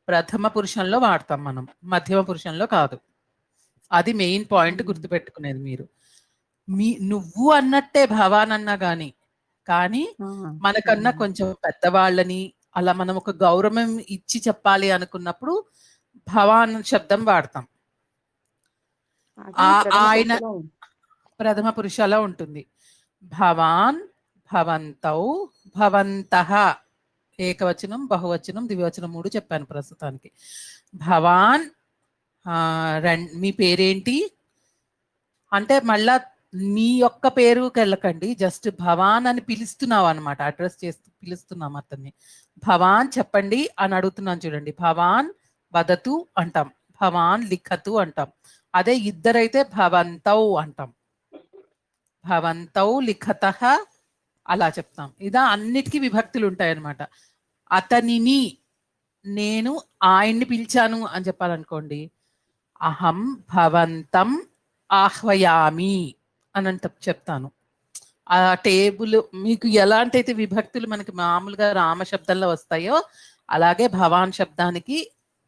ప్రథమ పురుషంలో వాడతాం మనం. మధ్యమ పురుషంలో కాదు. అది మెయిన్ పాయింట్ హ్మ్. గుర్తుపెట్టుకునేది మీరు. నువ్వు అన్నట్టే భవాన్ అన్నా గాని, కానీ ఆ! మనకన్నా హ్మ్. కొంచెం పెద్దవాళ్ళని అలా మనం ఒక గౌరవం ఇచ్చి చెప్పాలి అనుకున్నప్పుడు భవాన్ శబ్దం వాడతాం. అది ప్రథమ ఆయన పురుషులో ప్రథమ పురుషాలో ఉంటుంది. భవాన్, భవంతౌ, భవంతః ఏకవచనం, బహువచనం, ద్వివచనం 3 చెప్పాను ప్రస్తుతానికి. భవాన్ మీ పేరేంటి? అంటే మళ్ళా నీ యొక్క పేరుకెళ్ళకండి. జస్ట్ భవాన్ అని పిలుస్తున్నావు అనమాట. అడ్రెస్ చేస్తూ పిలుస్తున్నాం అతన్ని. భవాన్ చెప్పండి అని అడుగుతున్నాను చూడండి. భవాన్ వదతు అంటాం. భవాన్ లిఖతు అంటాం. అదే ఇద్దరైతే భవంతౌ అంటాం. భవంతౌ లిఖతః అలా చెప్తాం. ఇదా అన్నిటికీ విభక్తులు ఉంటాయన్నమాట. అతనిని నేను ఆయన్ని పిలిచాను అని చెప్పాలనుకోండి. అహం భవంతం ఆహ్వయామి అని చెప్తాను. ఆ టేబుల్ మీకు ఎలాంటైతే విభక్తులు మనకి మామూలుగా రామ శబ్దంలో వస్తాయో అలాగే భవాన్ శబ్దానికి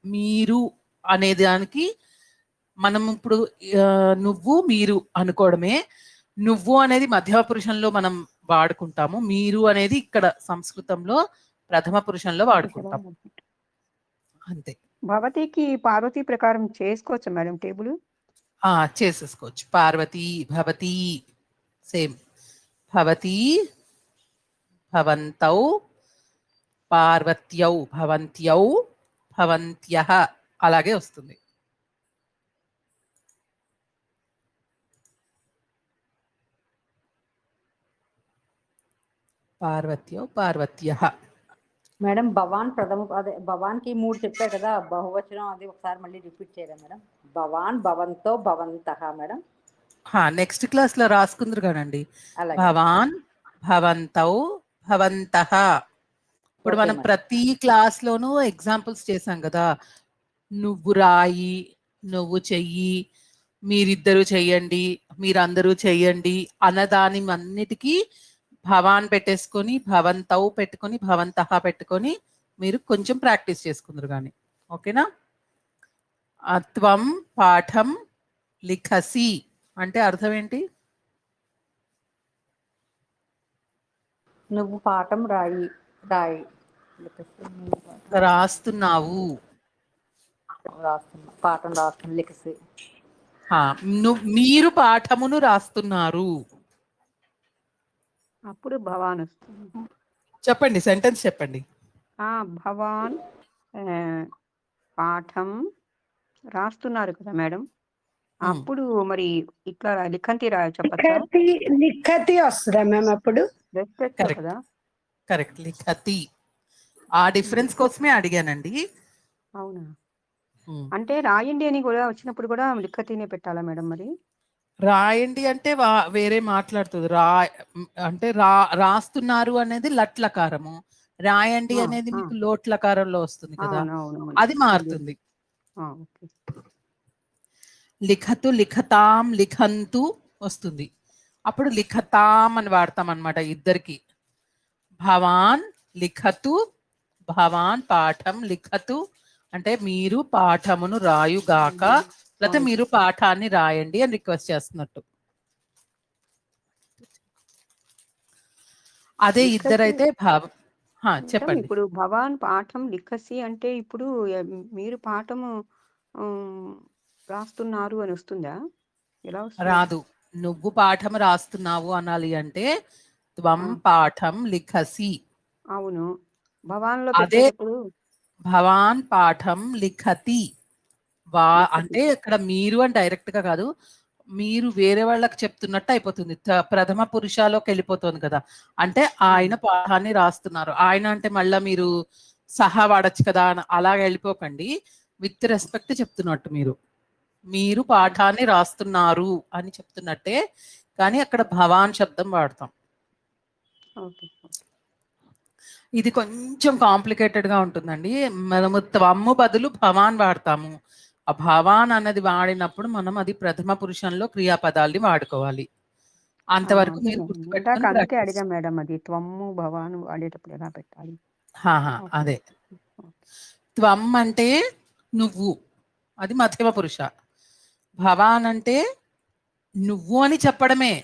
మీరు అనే దానికి మనం ఇప్పుడు నువ్వు మీరు అనుకోవడమే. నువ్వు అనేది మధ్యమ పురుషంలో మనం వాడుకుంటాము. మీరు అనేది ఇక్కడ సంస్కృతంలో ప్రథమ పురుషంలో వాడుకుంటాం. అంతే. భవతికి పార్వతి ప్రకారం చేసుకోవచ్చా మేడం టేబుల్? చేసేసుకోవచ్చు. పార్వతి, భవతి సేమ్. భవతి, భవంతౌ, పార్వత్యౌ, భవంత్యౌ, భవంత్యః అలాగే వస్తుంది. పార్వత్యౌ, పార్వత్యః. మేడం భవాన్ అదే భవాన్కి 3 చెప్పారు కదా, బహువచనం అది ఒకసారి మళ్ళీ రిపీట్ చేయరా మేడం? భవాన్, భవంతో, భవంతః మేడం. నెక్స్ట్ క్లాస్‌లో రాసుకుందురు గానండి. అలాగే. భవాన్, భవంతౌ, భవంతః. ఇప్పుడు ఓకే మనం మేడం. ప్రతి క్లాస్‌లోనూ ఎగ్జాంపుల్స్ చేసాం గదా! నువ్వు రాయి, నువ్వు చెయ్యి, మీరిద్దరూ చెయ్యండి, మీరందరూ చెయ్యండి అన్నదాని అన్నిటికీ భవాన్ పెట్టేసుకొని, భవంతౌ పెట్టుకొని, భవంతః పెట్టుకొని మీరు కొంచెం ప్రాక్టీస్ చేసుకుందురు గాని. ఓకేనా? త్వం పాఠం లిఖసి అంటే అర్థం ఏంటి? నువ్వు పాఠం రాయి. రాస్తున్నావు. రాస్తున్నా. పాఠం రాస్తున్నా లిఖసి. మీరు పాఠమును రాస్తున్నారు. అప్పుడు భవాన్ వస్తుంది. చెప్పండి. సెంటెన్స్ చెప్పండి. భవాన్ పాఠం రాస్తున్నారు కదా మేడం. అప్పుడు మరి ఇట్లా లిఖంతి చెప్పచ్చా? లిఖతి వస్తుందా మ్యామ్ అప్పుడు? రెస్పెక్ట్ కరెక్ట్ కదా. కరెక్ట్, లిఖతి. ఆ డిఫరెన్స్ కోసమే అడిగానండి. అవునా? ఉమ్. అంటే రాయండి అని కూడా వచ్చినప్పుడు కూడా లిఖతినే పెట్టాలా మేడం మరి? రాయండి అంటే వేరే మాట్లాడుతుంది. అంటే రాస్తున్నారు అనేది లట్లకారము, రాయండి అనేది మీకు లోట్లకారంలో వస్తుంది కదా, అవునవును. అది మారుతుంది. ఓకే. లిఖతు, లిఖతాం, లిఖంతు వస్తుంది. అప్పుడు లిఖతాం అని వాడతాం అన్నమాట ఇద్దరికి. భవాన్ లిఖతు, భవాన్ పాఠం లిఖతు అంటే మీరు పాఠమును రాయుగాక, లేకపోతే మీరు పాఠాన్ని రాయండి అని రిక్వెస్ట్ చేస్తున్నట్టు. అదే ఇద్దరైతే చెప్పండి. ఇప్పుడు భవాన్ పాఠం లిఖసి అంటే ఇప్పుడు మీరు పాఠము రాస్తున్నారు అని వస్తుందా? ఎలా వస్తుంది? రాదు. నువ్వు పాఠం రాస్తున్నావు అనాలి అంటే త్వం పాఠం లిఖసి. అవును. భవాన్లో అదే పెట్టేటప్పుడు భవాన్ పాఠం లిఖతి. అంటే ఇక్కడ మీరు అని డైరెక్ట్ గా కాదు, మీరు వేరే వాళ్ళకి చెప్తున్నట్టు అయిపోతుంది. ప్రథమ పురుషాలోకి వెళ్ళిపోతుంది కదా. అంటే ఆయన పాఠాన్ని రాస్తున్నారు. ఆయన అంటే మళ్ళా మీరు సహా వాడచ్చు కదా, అలాగ వెళ్ళిపోకండి. విత్ రెస్పెక్ట్ చెప్తున్నట్టు మీరు పాఠాన్ని రాస్తున్నారు అని చెప్తున్నట్టే, కానీ అక్కడ భవాన్ శబ్దం వాడతాం. ఇది కొంచెం కాంప్లికేటెడ్ గా ఉంటుందండి. మనము త్వమ్ము బదులు భవాన్ వాడతాము. ఆ భవాన్ అన్నది వాడినప్పుడు మనం అది ప్రథమ పురుషంలో క్రియాపదాల్ని వాడుకోవాలి. అంతవరకు మీరు గుర్తుపెట్టుకొని అందుకే అడిగా మేడం, అది త్వమ్ము భవాన్ వాడేటప్పుడు ఎలా పెట్టాలి? అదే త్వం అంటే నువ్వు, అది మధ్యమ పురుష. భవాన్ అంటే నువ్వు అని చెప్పడమే,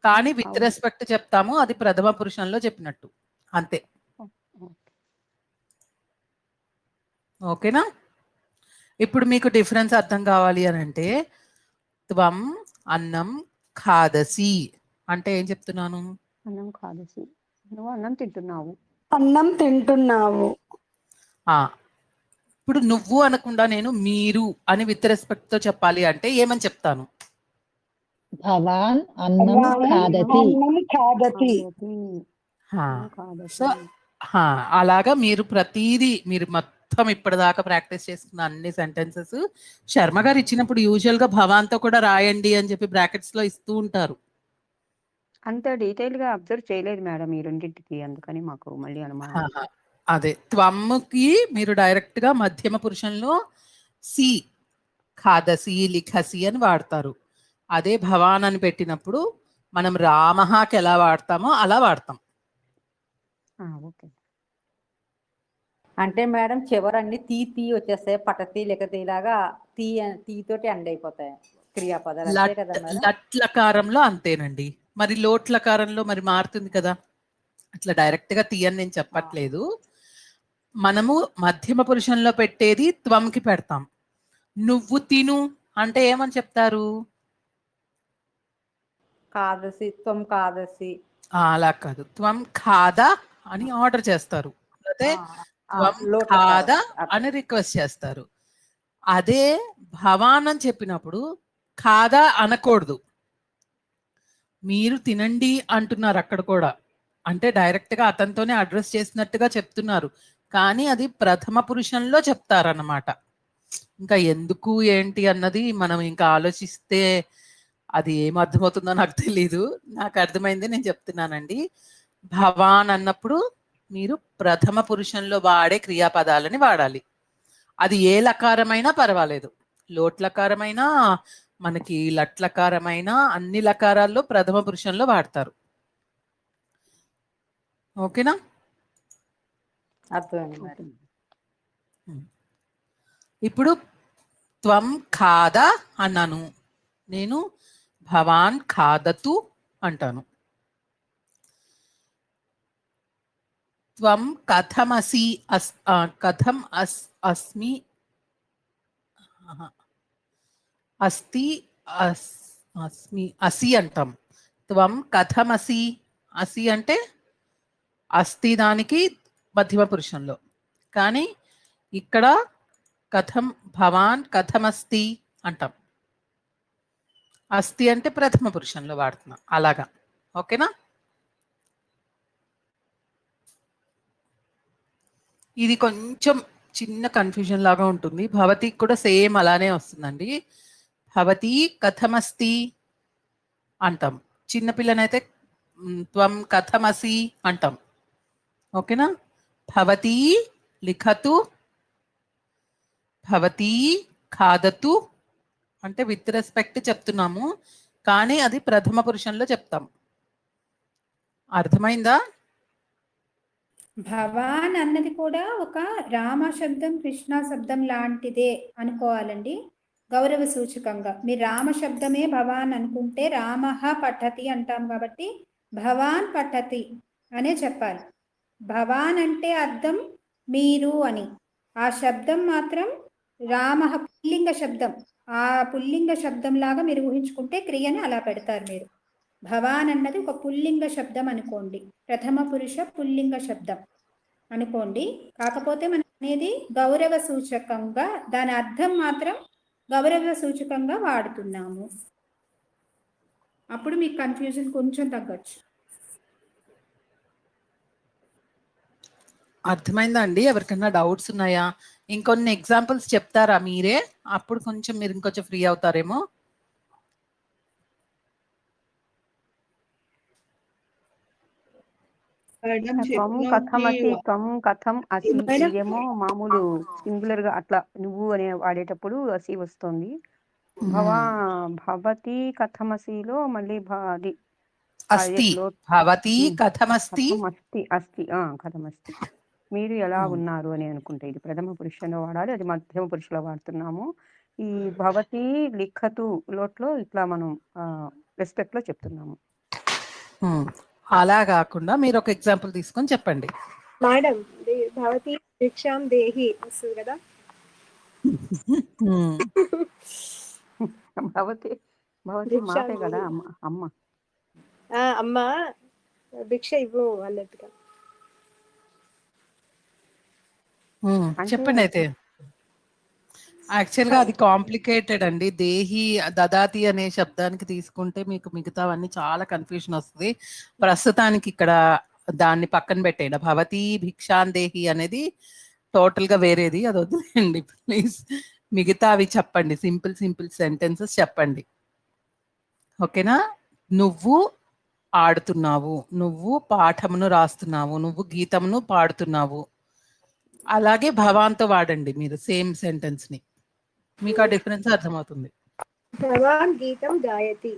కానీ విత్ రెస్పెక్ట్ చెప్తాము, అది ప్రథమ పురుషంలో చెప్పినట్టు అంతే. ఓకేనా? ఇప్పుడు మీకు డిఫరెన్స్ అర్థం కావాలి అని అంటే త్వం అన్నం ఖాదసి అంటే ఏం చెప్తున్నాను? అన్నం ఖాదసి, నువ్వు అన్నం తింటున్నావు. అన్నం తింటున్నావు. ఇప్పుడు నువ్వు అనకుండా నేను మీరు అని విత్ రెస్పెక్ట్ తో చెప్పాలి అంటే ఏమని చెప్తాను? భవాన్ అన్నం ఖాదతి. సో అలాగా మీరు ప్రతిదీ మీరు మొత్తం ఇప్పటిదాకా ప్రాక్టీస్ చేసుకున్న అన్ని సెంటెన్సెస్ శర్మ గారు ఇచ్చినప్పుడు యూజువల్ గా భవాన్తో కూడా రాయండి అని చెప్పి బ్రాకెట్స్ లో ఇస్తూ ఉంటారు. అంత డీటెయిల్ గా అబ్జర్వ్ చేయలేదు మేడం ఈ రెండింటికి, అందుకని మాకు మళ్ళీ అనుమానం. అదే త్వమ్ముకి మీరు డైరెక్ట్ గా మధ్యమ పురుషంలో సి ఖాదసి లిఖసి అని వాడతారు. అదే భవాన్ అని పెట్టినప్పుడు మనం రామహాకి ఎలా వాడతామో అలా వాడతాం. ఓకే. అంటే మేడం చివరన్నీ తీ వచ్చేస్తాయి, పటతి లిఖతి లాగా తీ తోటి ఎండ్ అయిపోతాయి క్రియాపదాలు. లట్లకారంలో అంతేనండి. మరి లోట్లకారంలో మరి మారుతుంది కదా. అట్లా డైరెక్ట్ గా తీయని నేను చెప్పట్లేదు. మనము మధ్యమ పురుషంలో పెట్టేది త్వంకి పెడతాం. నువ్వు తిను అంటే ఏమని చెప్తారు? కాదసి, త్వం కాదసి. అలా కాదు, త్వం ఖాదా అని ఆర్డర్ చేస్తారు, అదే త్వం ఖాదా అని రిక్వెస్ట్ చేస్తారు. అదే భవాన్ అని చెప్పినప్పుడు ఖాదా అనకూడదు, మీరు తినండి అంటున్నారు అక్కడ కూడా. అంటే డైరెక్ట్ గా అతనితోనే అడ్రస్ చేసినట్టుగా చెప్తున్నారు, కానీ అది ప్రథమ పురుషంలో చెప్తారన్నమాట. ఇంకా ఎందుకు ఏంటి అన్నది మనం ఇంకా ఆలోచిస్తే అది ఏం అర్థమవుతుందో నాకు తెలీదు. నాకు అర్థమైంది నేను చెప్తున్నానండి. భవాన్ అన్నప్పుడు మీరు ప్రథమ పురుషంలో వాడే క్రియాపదాలని వాడాలి. అది ఏ లకారమైనా పర్వాలేదు, లోట్లకారమైనా మనకి లట్లకారమైనా అన్ని లకారాల్లో ప్రథమ పురుషంలో వాడతారు. ఓకేనా? అర్థమైంది. ఇప్పుడు త్వం ఖాదా అన్నాను, నేను భవాన్ ఖాదతు అంటాను. త్వం కథమసి కథం అస్మి అస్తి అస్మి అసి అంటాం. త్వం కథమసి, అసి అంటే అస్తి దానికి మధ్యమ పురుషంలో, కానీ ఇక్కడ కథం భవాన్ కథమస్తి అంటాం. అస్తి అంటే ప్రథమ పురుషంలో వాడుతున్నాం అలాగా. ఓకేనా? ఇది కొంచెం చిన్న కన్ఫ్యూజన్ లాగా ఉంటుంది. భవతి కూడా సేమ్ అలానే వస్తుందండి. భవతి కథమస్తి అంటాం. చిన్నపిల్లనైతే త్వం కథమసి అంటాం. ఓకేనా? భవతి లిఖతు, భవతి ఖాదతు అంటే విత్ రెస్పెక్ట్ చెప్తున్నాము, కానీ అది ప్రథమ పురుషంలో చెప్తాం. అర్థమైందా? భవాన్ అన్నది కూడా ఒక రామ శబ్దం కృష్ణ శబ్దం లాంటిదే అనుకోవాలండి. గౌరవ సూచకంగా మీరు రామ శబ్దమే భవాన్ అనుకుంటే రామః పఠతి అంటాం కాబట్టి భవాన్ పఠతి అనే చెప్పాలి. భవాన్ అంటే అర్థం మీరు అని. ఆ శబ్దం మాత్రం రామః పుల్లింగ శబ్దం. ఆ పుల్లింగ శబ్దం లాగా మీరు ఊహించుకుంటే క్రియని అలా పెడతారు మీరు. భవాన్ అన్నది ఒక పుల్లింగ శబ్దం అనుకోండి, ప్రథమ పురుష పుల్లింగ శబ్దం అనుకోండి. కాకపోతే మనం అనేది గౌరవ సూచకంగా, దాని అర్థం మాత్రం గౌరవ సూచకంగా వాడుతున్నాము. అప్పుడు మీకు కన్ఫ్యూజన్ కొంచెం తగ్గొచ్చు. అర్థమైందా అండి? ఎవరికైనా డౌట్స్ ఉన్నాయా? ఇంకొన్ని ఎగ్జాంపుల్స్ చెప్తారా మీరే? అప్పుడు కొంచెం మీరు ఇంకొంచెం ఫ్రీ అవుతారేమో. త్వం కథమసి, త్వం కథం అసి, ఇదేమో మామూలు సింగులర్ గా అట్లా నువ్వు అనే వాడేటప్పుడు అసి వస్తుంది. భవతి కథమసిలో మళ్ళీ అది అస్తి, భవతి కథమస్తి, అస్తి అస్తి కథమస్తి. మీరు ఎలా ఉన్నారు అని అనుకుంటే ఇది ప్రథమ పురుషంలో వాడాలి, అది మధ్యమ పురుషులో వాడుతున్నాము. ఈ భవతి లిఖతు లోట్లో ఇట్లా మనం రెస్పెక్ట్ లో చెప్తున్నాము. అలా కాకుండా మీరు ఒక ఎగ్జాంపుల్ తీసుకొని చెప్పండి. మేడం భవతి భిక్షాం దేహి వస్తుంది కదా. భవతి భవతి మాతే కదా అమ్మ. అమ్మ భిక్ష ఇవ్వు అన్నట్టుగా చెప్పండి. అయితే యాక్చువల్ గా అది కాంప్లికేటెడ్ అండి. దేహి దదాతి అనే శబ్దానికి తీసుకుంటే మీకు మిగతావన్నీ చాలా కన్ఫ్యూజన్ వస్తుంది. ప్రస్తుతానికి ఇక్కడ దాన్ని పక్కన పెట్టేయండి. భవతి భిక్షాన్ దేహి అనేది టోటల్ గా వేరేది, అది వదిలేయండి ప్లీజ్. మిగతా అవి చెప్పండి, సింపుల్ సింపుల్ సెంటెన్సెస్ చెప్పండి. ఓకేనా? నువ్వు ఆడుతున్నావు, నువ్వు పాఠమును రాస్తున్నావు, నువ్వు గీతమును పాడుతున్నావు. అలాగే భవాన్తో వాడండి మీరు సేమ్ సెంటెన్స్ ని, మీకు ఆ డిఫరెన్స్ అర్థమవుతుంది. భవాన్ గీతం గాయతి.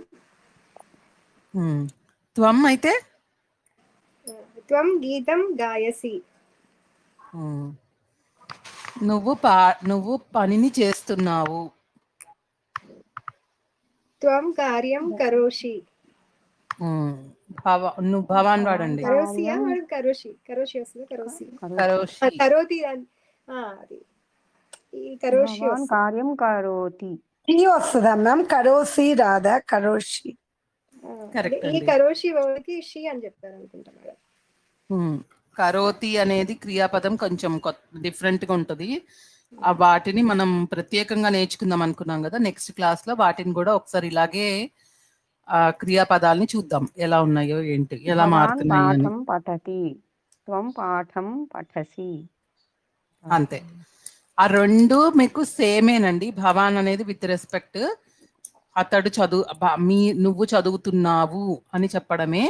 త్వం అయితే త్వం గీతం గాయసి. నువ్వు పనిని చేస్తున్నావు. త్వం కార్యం కరోషి. నువ్వు భవాన్ వాడండి. కరోసియా వాడు కరోషి. కరోషి వస్తుంది. కరోసి కరోతి అది ఈ కరోషి కార్యం కరోతి వస్తుందా మ్యామ్? కరోసి రాదా? కరోషి. ఈ కరోషి వాడికి షి అని చెప్తారు అనుకుంటా మేడం. కరోతి అనేది క్రియాపదం కొంచెం డిఫరెంట్ గా ఉంటది. వాటిని మనం ప్రత్యేకంగా నేర్చుకుందాం అనుకున్నాం కదా. నెక్స్ట్ క్లాస్ లో వాటిని కూడా ఒకసారి ఇలాగే క్రియాపదాలని చూద్దాం, ఎలా ఉన్నాయో ఏంటి, ఎలా మారుతున్నాయి. త్వం పాఠం పఠసి. అంతే. ఆ రెండు మీకు సేమేనండి. భవాన్ అనేది విత్ రెస్పెక్ట్ అతడు నువ్వు చదువుతున్నావు అని చెప్పడమే,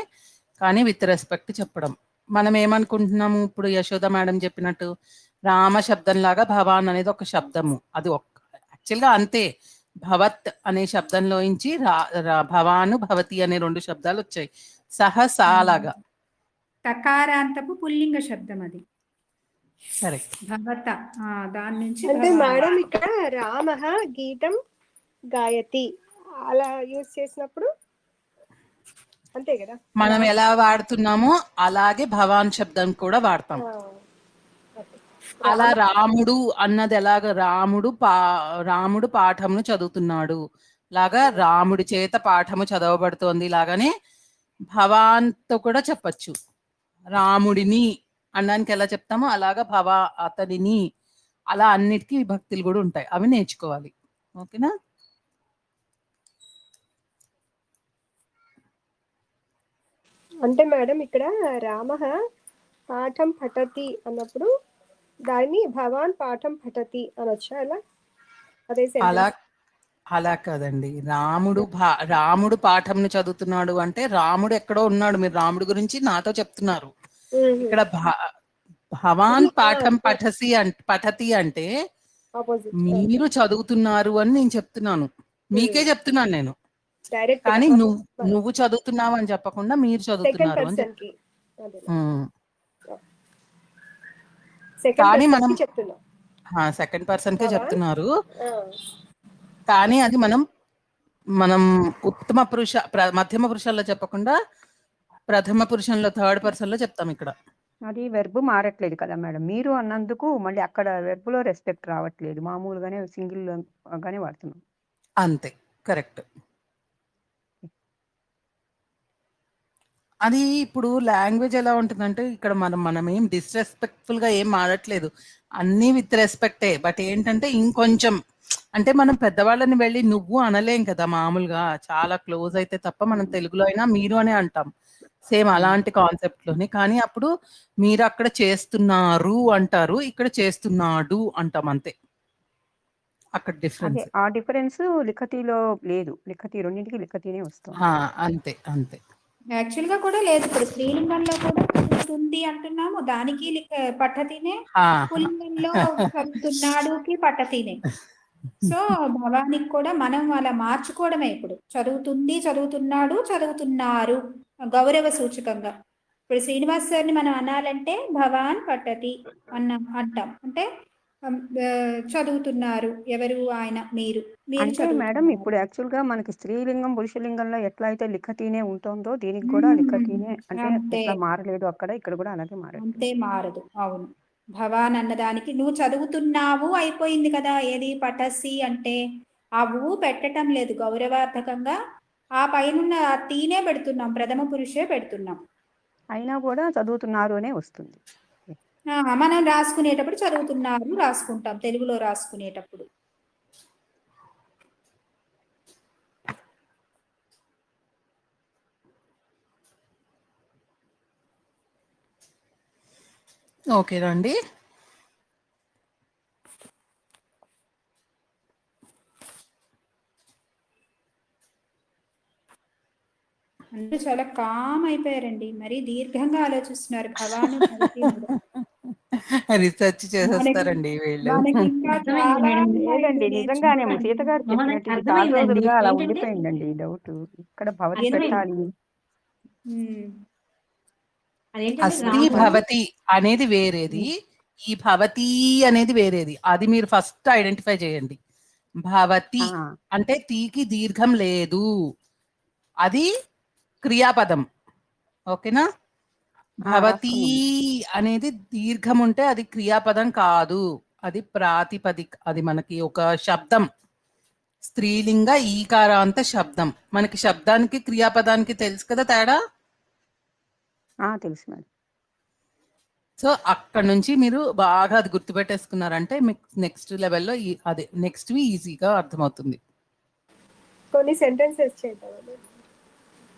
కానీ విత్ రెస్పెక్ట్ చెప్పడం. మనం ఏమనుకుంటున్నాము ఇప్పుడు యశోద మేడం చెప్పినట్టు రామ శబ్దం లాగా భవాన్ అనేది ఒక శబ్దము. అది యాక్చువల్గా అంతే. భవత్ అనే శబ్దంలోంచి భవాను భవతి అనే రెండు శబ్దాలు వచ్చాయి. సహసా లాగా తకారాంతపు పుల్లింగ శబ్దం అది. కరెక్ట్. భవత దాని నుంచి అంటే మేడం ఇక్కడ రామః గీతం గాయతి అలా యూజ్ చేసినప్పుడు అంతే కదా. మనం ఎలా వాడుతున్నామో అలాగే భవాన్ శబ్దం కూడా వాడతాం. అలా రాముడు అన్నది ఎలాగ రాముడు పాఠమును చదువుతున్నాడు లాగా రాముడి చేత పాఠము చదవబడుతోంది లాగానే భవాన్తో కూడా చెప్పచ్చు. రాముడిని అనడానికి ఎలా చెప్తామో అలాగా భవ, అతడిని, అలా అన్నిటికీ విభక్తులు కూడా ఉంటాయి. అవి నేర్చుకోవాలి. ఓకేనా? అంటే మేడం ఇక్కడ రామః పాఠం పఠతి అన్నప్పుడు దాన్ని భవాన్ పాఠం పఠతి అనొచ్చా అలా? అదే అలా సెంటెన్స్. అలా కాదండి. రాముడు పాఠంను చదువుతున్నాడు అంటే రాముడు ఎక్కడో ఉన్నాడు. మీరు రాముడు గురించి నాతో చెప్తున్నారు. ఇక్కడ భవాన్ పాఠం పఠతి అంటే ఆపోజిట్ మీరు చదువుతున్నారు అని నేను చెప్తున్నాను. మీకే చెప్తున్నాను నేను. డైరెక్ట్ కానీ నువ్వు చదువుతున్నావు అని చెప్పకుండా మీరు సెకండ్ చదువుతున్నారు అని పర్సన్ కి కానీ మనం చెప్తున్నా. సెకండ్ పర్సన్ కే చెప్తున్నారు. కానీ అది మనం ఉత్తమ పురుష మధ్యమ పురుషాల్లో చెప్పకుండా ప్రథమ పురుషంలో థర్డ్ పర్సన్ లో చెప్తాం. ఇక్కడ అది వెర్బ్ మారట్లేదు కదా మేడం. మీరు అన్నందుకు మళ్ళీ అక్కడ వెర్బ్ లో రెస్పెక్ట్ రావట్లేదు. మామూలుగానే సింగిల్ గానే వాడుతున్నాం. అంతే, కరెక్ట్. అది ఇప్పుడు లాంగ్వేజ్ ఎలా ఉంటుందంటే ఇక్కడ మనం ఏం డిస్రెస్పెక్ట్ఫుల్ గా ఏం మాడట్లేదు. అన్ని విత్ రెస్పెక్టే. బట్ ఏంటంటే ఇంకొంచెం అంటే మనం పెద్దవాళ్ళని వెళ్ళి నువ్వు అనలేం కదా. మామూలుగా చాలా క్లోజ్ అయితే తప్ప మనం తెలుగులో అయినా మీరు అనే అంటాం. సేమ్ అలాంటి కాన్సెప్ట్ లోనే. కానీ అప్పుడు మీరు అక్కడ చేస్తున్నారు అంటారు, ఇక్కడ చేస్తున్నాడు అంటాం. అంతే అక్కడ డిఫరెన్స్. ఆ డిఫరెన్స్ లిఖతిలో లేదు. లిఖతి రెండింటికి లిఖతినే వస్తుంది. అంతే అంతే. యాక్చువల్ గా కూడా లేదు. ఇప్పుడు స్త్రీలింగంలో కూడా చదువుతుంది అంటున్నాము, దానికి పఠతినే. పుల్లింగంలో చదువుతున్నాడుకి పఠతినే. సో భవానికి కూడా మనం అలా మార్చుకోవడమే. ఇప్పుడు చదువుతుంది, చదువుతున్నాడు, చదువుతున్నారు గౌరవ సూచకంగా. ఇప్పుడు శ్రీనివాస్ సార్ని మనం అనాలంటే భవాన్ పఠతి అంటాం. అంటే చదువుతున్నారు ఎవరు? ఆయన, మీరు అంటే మేడం ఇప్పుడు యాక్చువల్ గా మనకి స్త్రీలింగం పురుషలింగంలో ఎట్లా అయితే లిఖతినే ఉంటుందో దీనికి కూడా లిఖతినే. అంటే ఎట్లా మారలేదు అక్కడ, ఇక్కడ కూడా అలాగే మారదు. అంతే, మారదు. అవును. భవాన్ అన్నదానికి నువ్వు చదువుతున్నావు అయిపోయింది కదా. ఏది పఠసి అంటే ఆ ఊ పెట్టడం లేదు గౌరవార్థకంగా. ఆ పైన తీనే పెడుతున్నాం, ప్రథమ పురుషే పెడుతున్నాం. అయినా కూడా చదువుతున్నారు అనే వస్తుంది. మనం రాసుకునేటప్పుడు చదువుతున్నారు రాసుకుంటాం, తెలుగులో రాసుకునేటప్పుడు. ఓకేనండి. అందరూ చాలా కామ్ అయిపోయారండి. మరి దీర్ఘంగా ఆలోచిస్తున్నారు. భవాను రిసర్చ్ చేసేస్తారండి వీళ్ళు. లేదండి, నిజంగానే సీత గారు చెప్పినట్టు ఇది చాలా రోజులుగా అలా ఉండిపోయిందండి ఈ డౌట్. ఇక్కడ భవతి పెట్టాలి. అస్తి భవతి అనేది వేరేది, ఈ భవతి అనేది వేరేది. అది మీరు ఫస్ట్ ఐడెంటిఫై చేయండి. భవతి అంటే తీకి దీర్ఘం లేదు, అది క్రియాపదం. ఓకేనా? భవతి అనేది దీర్ఘం ఉంటే అది క్రియాపదం కాదు, అది ప్రాతిపదిక. అది మనకి ఒక శబ్దం, స్త్రీలింగ ఈకారాంత శబ్దం. మనకి శబ్దానికి క్రియాపదానికి తెలుసు కదా తేడా. తెలుసు మేడం. సో అక్కడ నుంచి మీరు బాగా అది గుర్తుపెట్టేసుకున్నారంటే మీకు నెక్స్ట్ లెవెల్లో అదే నెక్స్ట్ ఈజీగా అర్థమవుతుంది. కొన్ని సెంటెన్సెస్ చేద్దాం.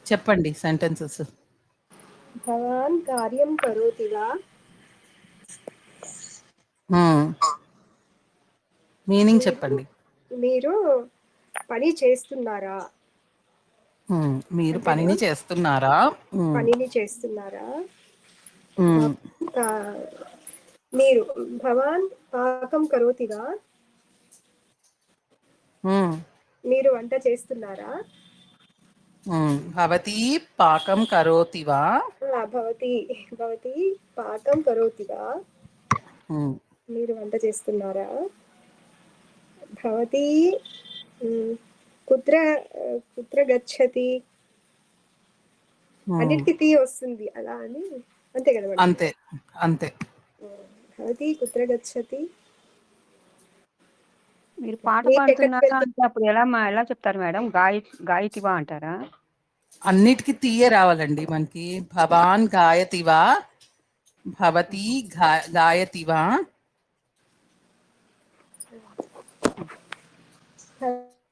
చెప్పండి సెంటెన్సెస్. భవాన్ కార్యం కరోతివా. మీనింగ్ చెప్పండి. మీరు పని చేస్తున్నారా? మీరు పనిని చేస్తున్నారా? పనిని చేస్తున్నారా? మీరు భవాన్ పాకం కరోతివా. మీరు వంట చేస్తున్నారా? భవతి పాకం కరోతివా. భవతి పాకం కరోతివా. మీరు వంట చేస్తున్నారా? భవతి కుత్ర గచ్చతి. అన్నిటికీ తీ వస్తుంది అలా అని. అంతే కదా? అంతే అంతే. భవతి కుత్ర గచ్చతి. మీరు పాట పాడుతున్నారా అంటే అప్పుడు ఎలా చెప్తారు మేడం? గాయతివా అంటారా? అన్నిటికీ తీయే రావాలండి మనకి. భవాన్ గాయతివా, భవతి గాయతి వా?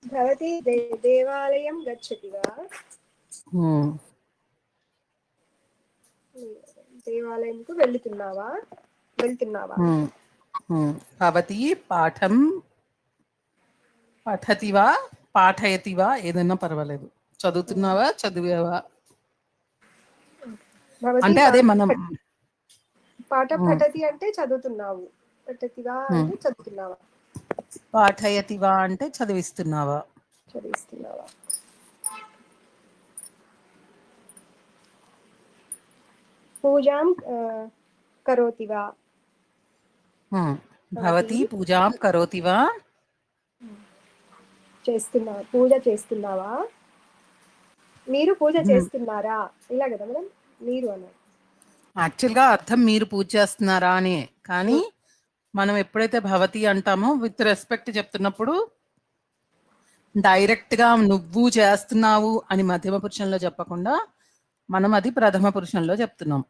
భవతి దేవాలయం గచ్చతి వా? దేవాలయంకు వెళ్తున్నావా? భవతి పాఠం పఠతి వా పాఠయతి వా? ఏదైనా పర్వాలేదు. చదువుతున్నావా, చదివావా భవతి అంటే అదే మనం పాఠం పఠతి అంటే చదువుతున్నావు, పఠతివా అంటే చదువుతున్నావా, పాఠయతి వా అంటే చదివిస్తున్నావా. పూజాం కరోతి వా? భవతి పూజాం కరోతి వా? పూజ చేస్తున్నావా? మీరు పూజ చేస్తున్నారా? ఇలా కదా మేడం, మీరు అన్నారు. యాక్చువల్గా అర్థం మీరు పూజ చేస్తున్నారా అని, కానీ మనం ఎప్పుడైతే భవతి అంటామో విత్ రెస్పెక్ట్ చెప్తున్నప్పుడు డైరెక్ట్ గా నువ్వు చేస్తున్నావు అని మధ్యమ పురుషంలో చెప్పకుండా మనం అది ప్రథమ పురుషంలో చెప్తున్నాం.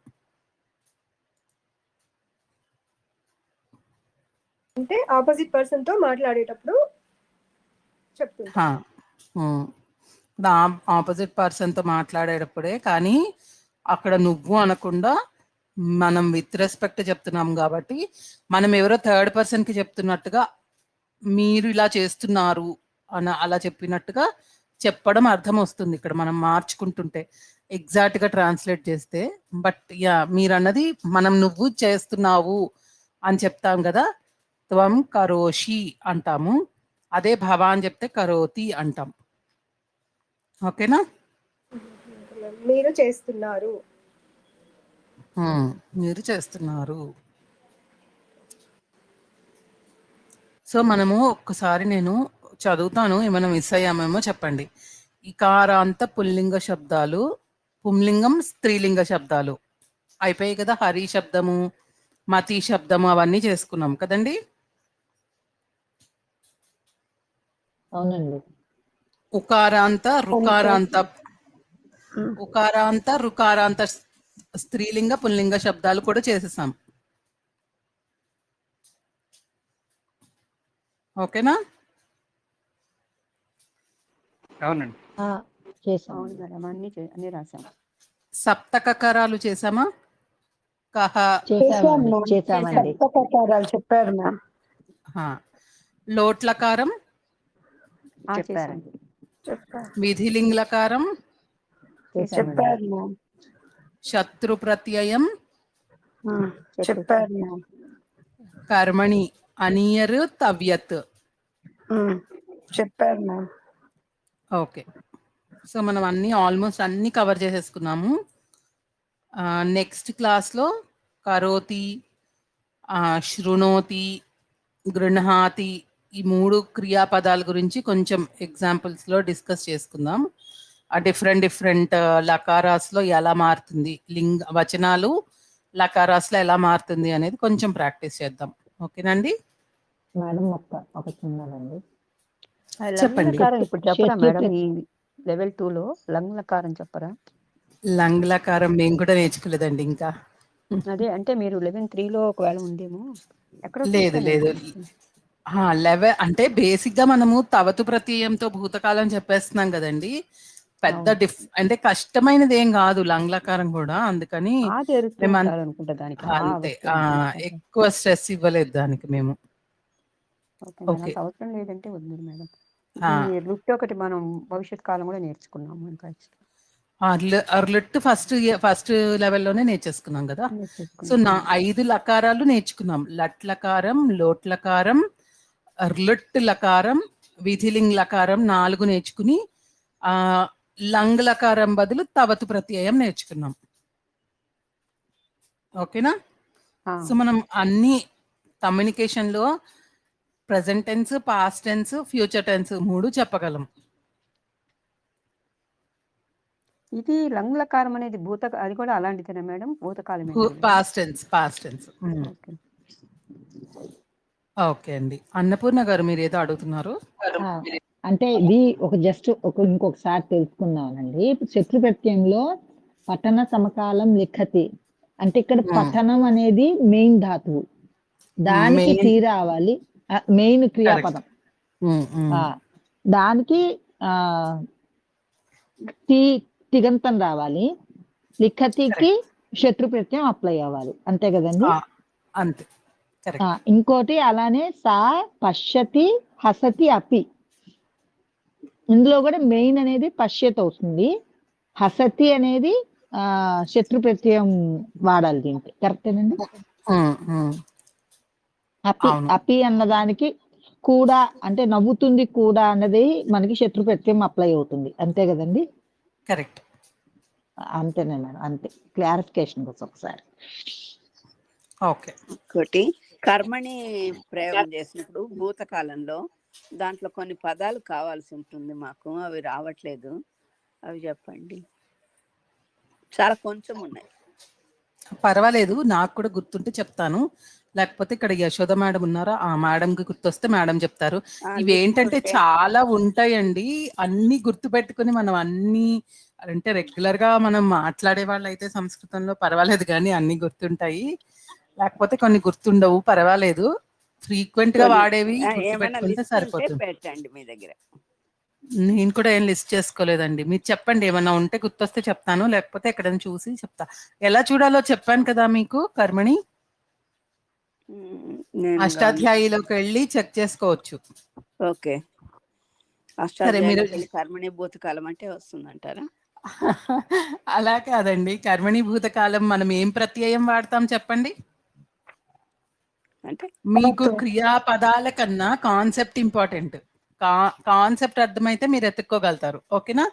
అంటే ఆపోజిట్ పర్సన్ తో మాట్లాడేటప్పుడు చెప్తున్నా. ఆపోజిట్ పర్సన్ తో మాట్లాడేటప్పుడే, కానీ అక్కడ నువ్వు అనకుండా మనం విత్ రెస్పెక్ట్ చెప్తున్నాం కాబట్టి మనం ఎవరో థర్డ్ పర్సన్ కి చెప్తున్నట్టుగా మీరు ఇలా చేస్తున్నారు అని అలా చెప్పినట్టుగా చెప్పడం అర్థం వస్తుంది ఇక్కడ మనం మార్చుకుంటుంటే, ఎగ్జాక్ట్ గా ట్రాన్స్లేట్ చేస్తే. బట్ యా, మీరు అన్నది మనం నువ్వు చేస్తున్నావు అని చెప్తాం కదా, త్వం కరోషి అంటాము. అదే భవ అని చెప్తే కరోతి అంటాం. ఓకేనా? మీరు చేస్తున్నారు. మీరు చేస్తున్నారు. సో మనము ఒక్కసారి నేను చదువుతాను, ఏమైనా మిస్ అయ్యామేమో చెప్పండి. ఇకారాంత పుల్లింగ శబ్దాలు, పుంలింగం స్త్రీలింగ శబ్దాలు అయిపోయాయి కదా. హరి శబ్దము, మతి శబ్దము అవన్నీ చేసుకున్నాం కదండి. అవునండి. ఉకారాంత రుకారాంత స్త్రీలింగ పుల్లింగ శబ్దాలు కూడా చేసేసాం. ఓకేనా? అవునండి. అవును మేడం, అన్ని రాసాం. సప్తకకారాలు చేసామా? కహ చేసామండి. చెప్పారు మ్యామ్. లోట్లకారం చెప్పారండి. విధిలింగ్లకారం చెప్పారు మ్యామ్. శత్రు ప్రత్యయం చెప్పారు మ్యామ్. కర్మణి అనియర్ తవ్యత్ చెప్పారు మ్యామ్. ఓకే, సో మనం ఆల్మోస్ట్ అన్ని కవర్ చేసేసుకున్నాము. నెక్స్ట్ క్లాస్లో కరోతి, శృణోతి, గృహాతి ఈ 3 క్రియాపదాల గురించి కొంచెం ఎగ్జాంపుల్స్లో డిస్కస్ చేసుకుందాం. ఆ డిఫరెంట్ లకారాస్లో ఎలా మారుతుంది, వచనాలు లకారాస్లో ఎలా మారుతుంది అనేది కొంచెం ప్రాక్టీస్ చేద్దాం. ఓకేనండి మేడం? ఒక చిన్నదండి, చెప్పండి. ఇప్పుడు చెప్పరా మేడం? ఈ లెవెల్ 2 లో లంగ్లకారం చెప్పరా? లంగ్లకారం మేము కూడా నేర్చుకోలేదండి ఇంకా. అదే అంటే మీరు 11.3 లో ఒకవేళ ఉందేమో. లేదు 11 అంటే బేసిక్ గా మనము తవతు ప్రత్యయంతో భూతకాలం చెప్పేస్తున్నాం కదండి. పెద్ద అంటే కష్టమైనది ఏం కాదు లంగ్లకారం కూడా, అందుకని అంతే ఎక్కువ స్ట్రెస్ ఇవ్వలేదు దానికి మేము. అవసరం లేదంటే వద్దు మేడం. లుట్ ఒకటి మనం భవిష్యత్ కాలం కూడా నేర్చుకున్నాము. ఇంకా అర్లుట్ ఫస్ట్ లెవెల్లోనే నేర్చేసుకున్నాం కదా. సో 5 లకారాలు నేర్చుకున్నాం. లట్లకారం, లోట్లకారం, అర్లుట్ లకారం, విధిలింగ్ లకారం 4 నేర్చుకుని లంగ్ లకారం బదులు తవతు ప్రత్యయం నేర్చుకున్నాం. ఓకేనా? సో మనం అన్ని కమ్యూనికేషన్ లో present tense, past tense, future tense 3 చెప్పగలం. ఇది లంగ్లకారం అనేది అది కూడా అలాంటిదేనా మేడం? భూతకాలం, పాస్ట్ టెన్స్. ఓకే అండి. అన్నపూర్ణ గారు మీరు ఏదో అడుగుతున్నారు. అంటే ఇది ఇంకొకసారి తెలుసుకుందామనండి. శత్రు ప్రత్యయంలో పఠన సమకాలం లిఖతి అంటే ఇక్కడ పఠనం అనేది మెయిన్ ధాతువు, దానికి Main. టీ రావాలి, మెయిన్ క్రియాపదం. ఆ, దానికి ఆ తిగంతం రావాలి, లిఖతికి శత్రు ప్రత్యయం అప్లై అవ్వాలి, అంతే కదండి. అంతే. ఇంకోటి అలానే సా పశ్యతి హసతి అపి, ఇందులో కూడా మెయిన్ అనేది పశ్యత అవుతుంది, హసతి అనేది శత్రు ప్రత్యయం వాడాలి దీనికి, కరెక్టేనండి. అపి అపి అన్నదానికి కూడా అంటే నవ్వుతుంది కూడా అన్నది మనకి శత్రు ప్రత్యయం అప్లై అవుతుంది, అంతే కదండి. కరెక్ట్. అంతేనే మేడం, అంతే, క్లారిఫికేషన్ కోసం ఒకసారి. ఓకే. ఒకటి కర్మని ప్రయోగం చేసినప్పుడు భూతకాలంలో దాంట్లో కొన్ని పదాలు కావాల్సి ఉంటుంది, మాకు అవి రావట్లేదు, అవి చెప్పండి. చాలా కొంచెం ఉన్నాయి. పర్వాలేదు, నాకు కూడా గుర్తుంటే చెప్తాను, లేకపోతే ఇక్కడ యశోద మేడం ఉన్నారా, ఆ మేడంకి గుర్తొస్తే మేడం చెప్తారు. ఇవి ఏంటంటే చాలా ఉంటాయండి, అన్ని గుర్తు పెట్టుకుని మనం అన్ని అంటే రెగ్యులర్ గా మనం మాట్లాడే వాళ్ళు అయితే సంస్కృతంలో పర్వాలేదు కానీ అన్ని గుర్తుంటాయి, లేకపోతే కొన్ని గుర్తుండవు, పర్వాలేదు, ఫ్రీక్వెంట్ గా వాడేవి గుర్తు పెట్టుకుంటే సరిపోతుంది. పెట్టండి మీ దగ్గర. నేను కూడా ఏం లిస్ట్ చేసుకోలేదండి, మీరు చెప్పండి, ఏమన్నా ఉంటే గుర్తొస్తే చెప్తాను, లేకపోతే ఎక్కడైనా చూసి చెప్తా. ఎలా చూడాలో చెప్పాను కదా మీకు, కర్మణి అష్టాధ్యాయిలోకి వెళ్ళి చెక్ చేసుకోవచ్చు. ఓకే, అష్టాధ్యాయిలోకి కర్మణి భూతకాలం అంటే వస్తుందంటారా? అలా కాదండి, కర్మణి భూతకాలం మనం ఏం ప్రత్యయం వాడతాం చెప్పండి. అంటే మీకు క్రియాపదాల కన్నా కాన్సెప్ట్ ఇంపార్టెంట్, కాన్సెప్ట్ అర్థమైతే మీరు ఎత్తుక్కోగలుగుతారు. ఓకేనా?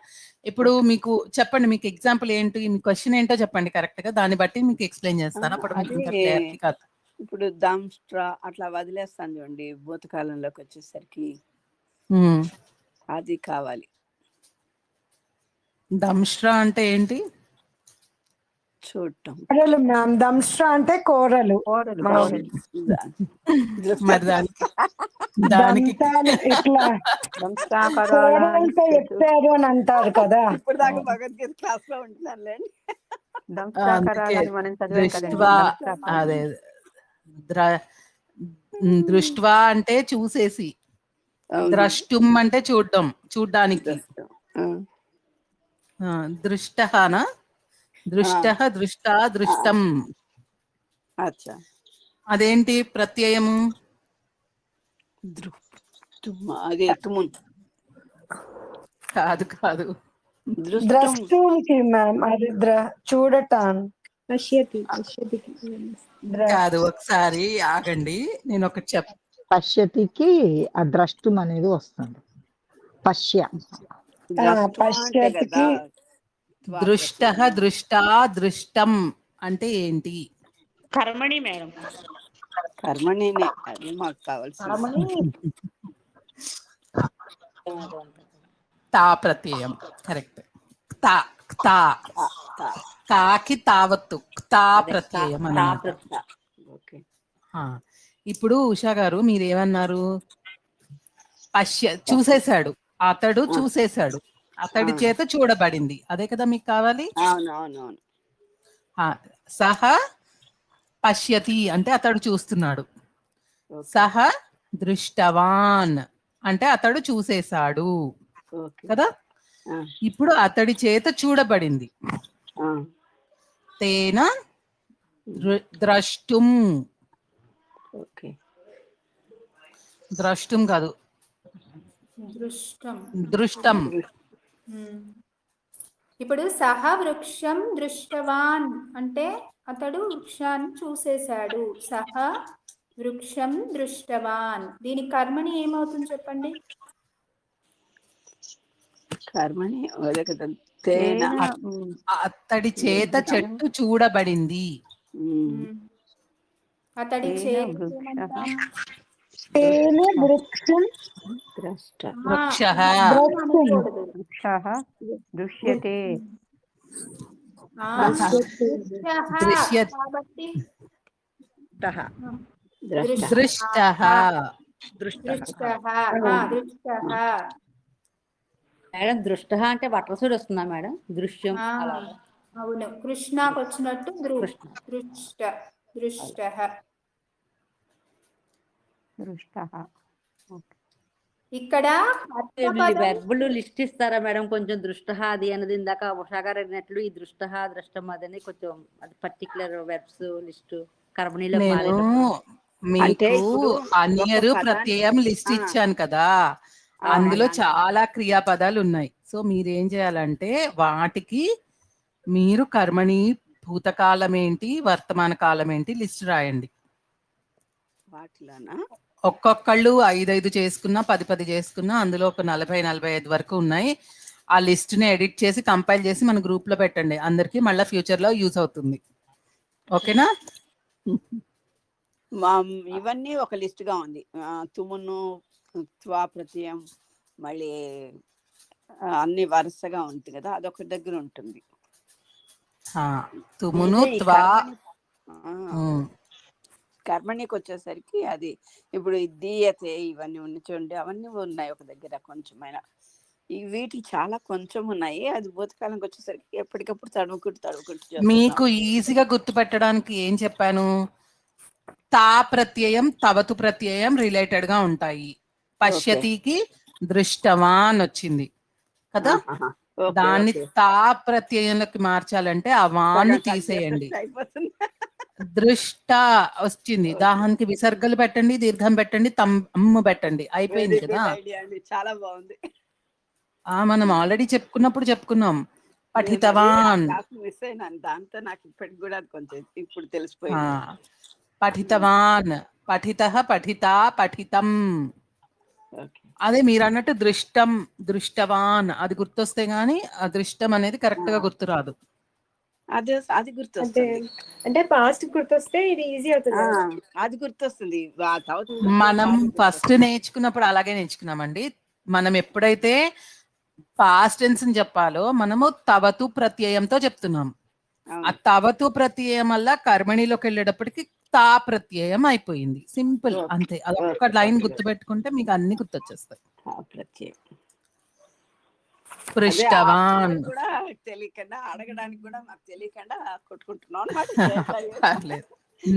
ఇప్పుడు మీకు చెప్పండి, మీకు ఎగ్జాంపుల్ ఏంటి, మీ క్వశ్చన్ ఏంటో చెప్పండి కరెక్ట్ గా, దాన్ని బట్టి మీకు ఎక్స్ప్లెయిన్ చేస్తాను, అప్పుడు మీకు ఇంకా క్లారిటీ కాదు. ఇప్పుడు దంస్ట్రా అట్లా వదిలేస్తాను చూడండి, భూతకాలంలోకి వచ్చేసరికి అది కావాలి. దంష్ట్రా అంటే ఏంటి చూడటం. మ్యామ్ దంస్ట్రా అంటే కూరలు. మరి దానికి ఇట్లా ఎత్తారు అని అంటారు కదా. ఇప్పుడు దాకా భగవద్గీత క్లాస్ లో ఉంటున్నానులేండి. అదే దృష్ట్వా అంటే చూసేసి, ద్రష్టుం అంటే చూడ్డానికి, దృష్టనా దృష్ట దృష్టా దృష్టం. అదేంటి ప్రత్యయము? కాదు కాదు, ద్రష్టుకి మ్యామ్, అది చూడటం. కాదు, ఒకసారి ఆగండి, నేను ఒకటి పశ్యతికి ఆ ద్రష్టం అనేది వస్తుంది, పశ్యతికి దృష్ట దృష్టా దృష్టం అంటే ఏంటి? కర్మణి మేడం, కర్మణినే, అది మాకు కావాల్సింది. తా ప్రత్యయం, కరెక్ట్. తా తా కాకి తావత్తు, తా ప్రత్యయం అన్నమాట. ఇప్పుడు ఉషా గారు మీరేమన్నారు? చూసేశాడు, అతడు చూసేశాడు, అతడి చేత చూడబడింది, అదే కదా మీకు కావాలి. సహ పశ్యతి అంటే అతడు చూస్తున్నాడు, సహ దృష్టవాన్ అంటే అతడు చూసేశాడు కదా. ఇప్పుడు అతడి చేత చూడబడింది, తేన ద్రష్టుం. ద్రష్టుం కాదు, దృష్టం. ఇప్పుడు సహ వృక్షం దృష్టవాన్ అంటే అతడు వృక్షాన్ని చూసేశాడు, సహ వృక్షం దృష్టవాన్. దీని కర్మని ఏమవుతుంది చెప్పండి? కర్మని అతడి చేత చెట్టు చూడబడింది, అతడి చేత దృశ్యతే మేడం దృష్ట అంటే బట్టలసూడి వస్తుందా మేడం? దృశ్యం అవును, కృష్ణకు వచ్చినట్టు కృష్ణ. దృష్ట దృష్ట. దృష్టః. ఓకే. ఇక్కడ అర్థపదం వెర్బులు లిస్ట్ ఇస్తారా మేడం? కొంచెం దృష్ట అది అన్నది ఇందాక ఉషా గారు అడిగినట్లు ఈ దృష్ట దృష్టం అదని కొంచెం అది పర్టికులర్ వెర్బ్స్ లిస్ట్ కర్మణిలో నేను అంటే మీకు ఇప్పుడు అనియరు ఒక పదాన్ని ప్రత్యయం లిస్ట్ ఆ, ఇచ్చాను కదా, ఆ, అందులో అలాంటి చాలా క్రియాపదాలు ఉన్నాయి. సో మీరేం చేయాలంటే వాటికి మీరు కర్మణి భూతకాలం ఏంటి వర్తమాన కాలం ఏంటి లిస్ట్ రాయండి. వాటిలోనా ఒక్కొక్కళ్ళు 5 చేసుకున్నా 10 చేసుకున్నా అందులో ఒక 40-45 వరకు ఉన్నాయి. ఆ లిస్ట్ ని ఎడిట్ చేసి కంపైల్ చేసి మన గ్రూప్ లో పెట్టండి. అందరికి మళ్ళీ ఫ్యూచర్ లో యూజ్ అవుతుంది. ఓకేనా? మా ఇవన్నీ ఒక లిస్ట్ గా ఉంది. తుమును, త్వా ప్రత్యయం, మళ్ళీ అన్ని వరుసగా ఉంటుంది కదా, అదొక దగ్గర ఉంటుంది. తుమును ఇదే ఈ త్వా కర్మణికి వచ్చేసరికి అది ఇప్పుడు దీయతే ఇవన్నీ ఉన్నాయి చూడండి, అవన్నీ ఉన్నాయి ఒక దగ్గర కొంచెమైనా. వీటికి చాలా కొంచెం ఉన్నాయి. అది భూతకాలంకి వచ్చేసరికి ఎప్పటికప్పుడు తడుముకుంటూ మీకు ఈజీగా గుర్తు పెట్టడానికి ఏం చెప్పాను? తా ప్రత్యయం తవతు ప్రత్యయం రిలేటెడ్ గా ఉంటాయి. పశ్యతికి దృష్టవాన్ వచ్చింది కదా, దాన్ని తా ప్రత్యయంలోకి మార్చాలంటే ఆ వాన్ని తీసేయండి. దృష్ట వచ్చింది, దాహానికి విసర్గలు పెట్టండి, దీర్ఘం పెట్టండి, తమ్ము పెట్టండి, అయిపోయింది కదా. చాలా బాగుంది. మనం ఆల్రెడీ చెప్పుకున్నాం. పఠితవాన్, మిస్ అయినాను, దాంతో నాకు ఇప్పటికి కూడా అది కొంచెం ఇప్పుడు తెలిసిపోయింది. పఠితవాన్, పఠితః, పఠితా, పఠితం. అదే మీరు అన్నట్టు దృష్టం, దృష్టవాన్ అది గుర్తొస్తే గానీ అదృష్టం అనేది కరెక్ట్ గా గుర్తురాదు. అది గుర్తొస్తుంది, అంటే పాస్ట్ గుర్తొస్తే ఇది ఈజీ అవుతుంది. అది గుర్తొస్తుంది. మనం ఫస్ట్ నేర్చుకున్నప్పుడు అలాగే నేర్చుకున్నామండి. మనం ఎప్పుడైతే పాస్ట్ టెన్స్ అని చెప్పాలో మనము తవతు ప్రత్యయంతో చెప్తున్నాం. ఆ తవతు ప్రత్యయం వల్ల కర్మణిలోకి వెళ్ళేటప్పటికి తా ప్రత్యయం అయిపోయింది. సింపుల్, అంతే. అదొక్క లైన్ గుర్తుపెట్టుకుంటే మీకు అన్ని గుర్తొచ్చేస్తాయి. పృష్టవాన్ కూడా తెలియకుండా, అడగడానికి కూడా మాకు తెలియకుండా కొట్టుకుంటున్నాం.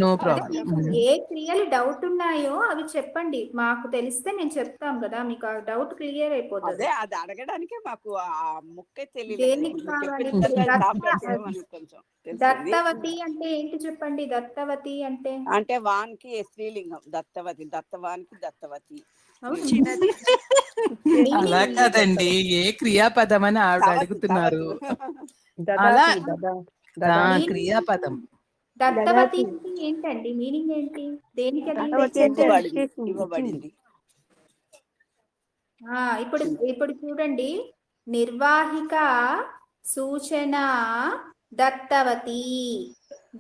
No problem. ఏ క్రియలు డౌట్ ఉన్నాయో అవి చెప్పండి, మాకు తెలిస్తే మేము చెప్తాం కదా, మీకు ఆ డౌట్ క్లియర్ అయిపోతుంది. అది అడగడానికే మాకు ఆ ముక్కే దేనికి కావాలి? తెలియదు. దత్తవతి అంటే ఏంటి చెప్పండి? దత్తవతి అంటే అంటే వానికి స్త్రీలింగం, దత్తవతి, దత్తవానికి దత్తవతి. అలా కాదండి, ఏ క్రియాపదం అని ఆవిడ అడుగుతున్నారు. అలా క్రియాపదం. దత్తవతి అంటే ఏంటండి? మీనింగ్ ఏంటి? దేనికి ఇవ్వబడింది. ఇప్పుడు చూడండి, నిర్వాహిక సూచన దత్తవతి,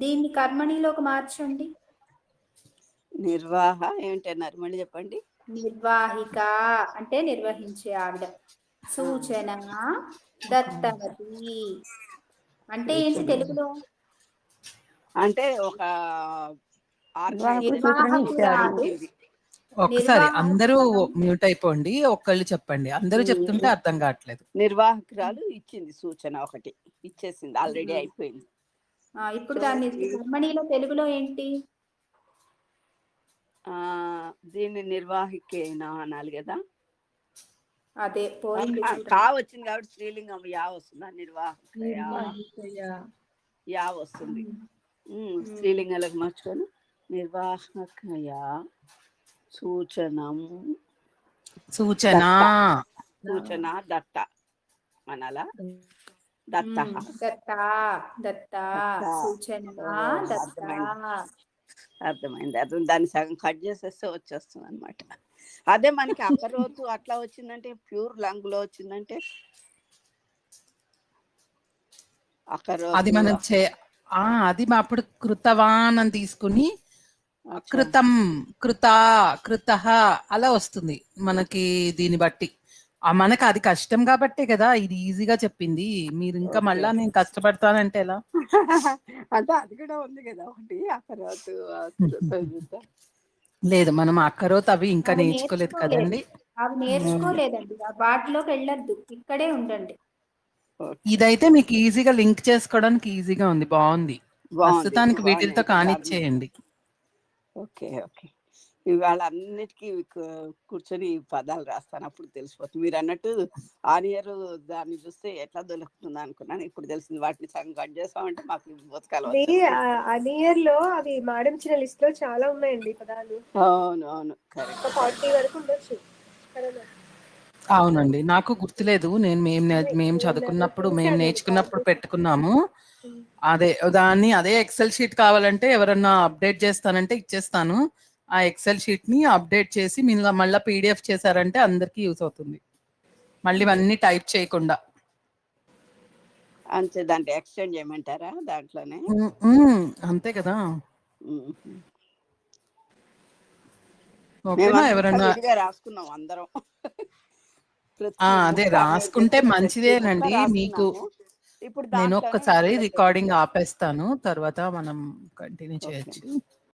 దీన్ని కర్మణిలోకి మార్చండి. నిర్వాహ ఏంటన్నారు మళ్ళీ చెప్పండి. నిర్వాహిక అంటే నిర్వహించే ఆవిడ, సూచన దత్తవతి అంటే ఏంటి తెలుగులో? అంటే ఒక ఒకసారి అందరూ మ్యూట్ అయిపోండి, ఒక్కళ్ళు చెప్పండి. అందరూ చెప్తుంటే అర్థం కావట్లేదు. నిర్వాహకురాలు ఇచ్చింది సూచన, ఒకటి ఇచ్చేసింది, ఆల్రెడీ అయిపోయింది. ఇప్పుడు దాన్ని కర్మణిలో తెలుగులో ఏంటి? దీన్ని నిర్వాహికేనా అనాలి కదా. అదే పోయింది, కా వచ్చింది కాబట్టి స్త్రీలింగం యా వస్తుందా? నిర్వాహక యా వస్తుంది. స్త్రీలింగాలకు మార్చుకొని నిర్వాహకయా సూచనం సూచన దత్త అనాలా? దత్త అర్థమైంది. దాన్ని సగం కట్ చేసేస్తే వచ్చేస్తుంది అనమాట. అదే మనకి అక్కరోతు అట్లా వచ్చిందంటే, ప్యూర్ లాంగ్ లో వచ్చిందంటే అది మనం అది అప్పుడు కృతవాన్ అని తీసుకుని కృతం, కృత, కృతః అలా వస్తుంది మనకి. దీన్ని బట్టి మనకు అది కష్టం కాబట్టే కదా ఇది ఈజీగా చెప్పింది. మీరు ఇంకా మళ్ళా నేను కష్టపడతానంటే ఎలా? అది కూడా ఉంది కదా ఒకటి అక్కరోతు. లేదు, మనం అక్కరోతు అవి ఇంకా నేర్చుకోలేదు కదండి. అవి నేర్చుకోలేదండి, వాటిలోకి వెళ్ళొద్దు, ఇక్కడే ఉండండి. ఓకే. ఇదైతే మీకు ఈజీగా లింక్ చేసుకోవడానికి ఈజీగా ఉంది, బాగుంది. బాగుంది. ప్రస్తుతానికి బాగానే వీటితో ఉంది. కానిచ్చేయండి. ఓకే. ఓకే. ఇవాళ అన్నిటికీ కూర్చొని ఈ పదాలు రాస్తాను. అప్పుడు తెలిసిపోతుంది. మీరన్నట్టు ఆనియర్ దాన్ని చూస్తే ఎట్లా దొరుకుతుంది అనుకున్నాను. ఇప్పుడు తెలిసింది. వాటిని సగం కట్ చేసామంటే మాకు బతకాలు వచ్చేస్తుంది. అనియర్ లో అవి మేడం ఇచ్చిన లిస్ట్ లో చాలా ఉన్నాయండి పదాలు. అవును. అవును. కరెక్ట్. 40 వరకు ఉండొచ్చు కదా. అవునండి, నాకు గుర్తులేదు. మేము చదువుకున్నప్పుడు, మేము నేర్చుకున్నప్పుడు పెట్టుకున్నాము. అదే అదే ఎక్సెల్ షీట్ కావాలంటే ఎవరన్నా అప్డేట్ చేస్తానంటే ఇచ్చేస్తాను. ఆ ఎక్సెల్ షీట్ ని అప్డేట్ చేసి మీరు మళ్ళీ పీడిఎఫ్ చేశారంటే అందరికీ యూస్ అవుతుంది, మళ్ళీ ఇవన్నీ టైప్ చేయకుండా. అంతే, దాంట్లో ఎక్స్టెండ్ చేయమంటారా దాంట్లోనే? అంతే కదా. ఓకేనా? మేమంతా ఎవరన్నా విడిగా రాసుకున్నాం అందరం. అదే రాసుకుంటే మంచిదేనండి మీకు. ఇప్పుడు నేను దాంట్లోనే ఒక్కసారి పిల్లలు రికార్డింగ్ ఆపేస్తాను, తర్వాత మనం కంటిన్యూ చేయొచ్చు.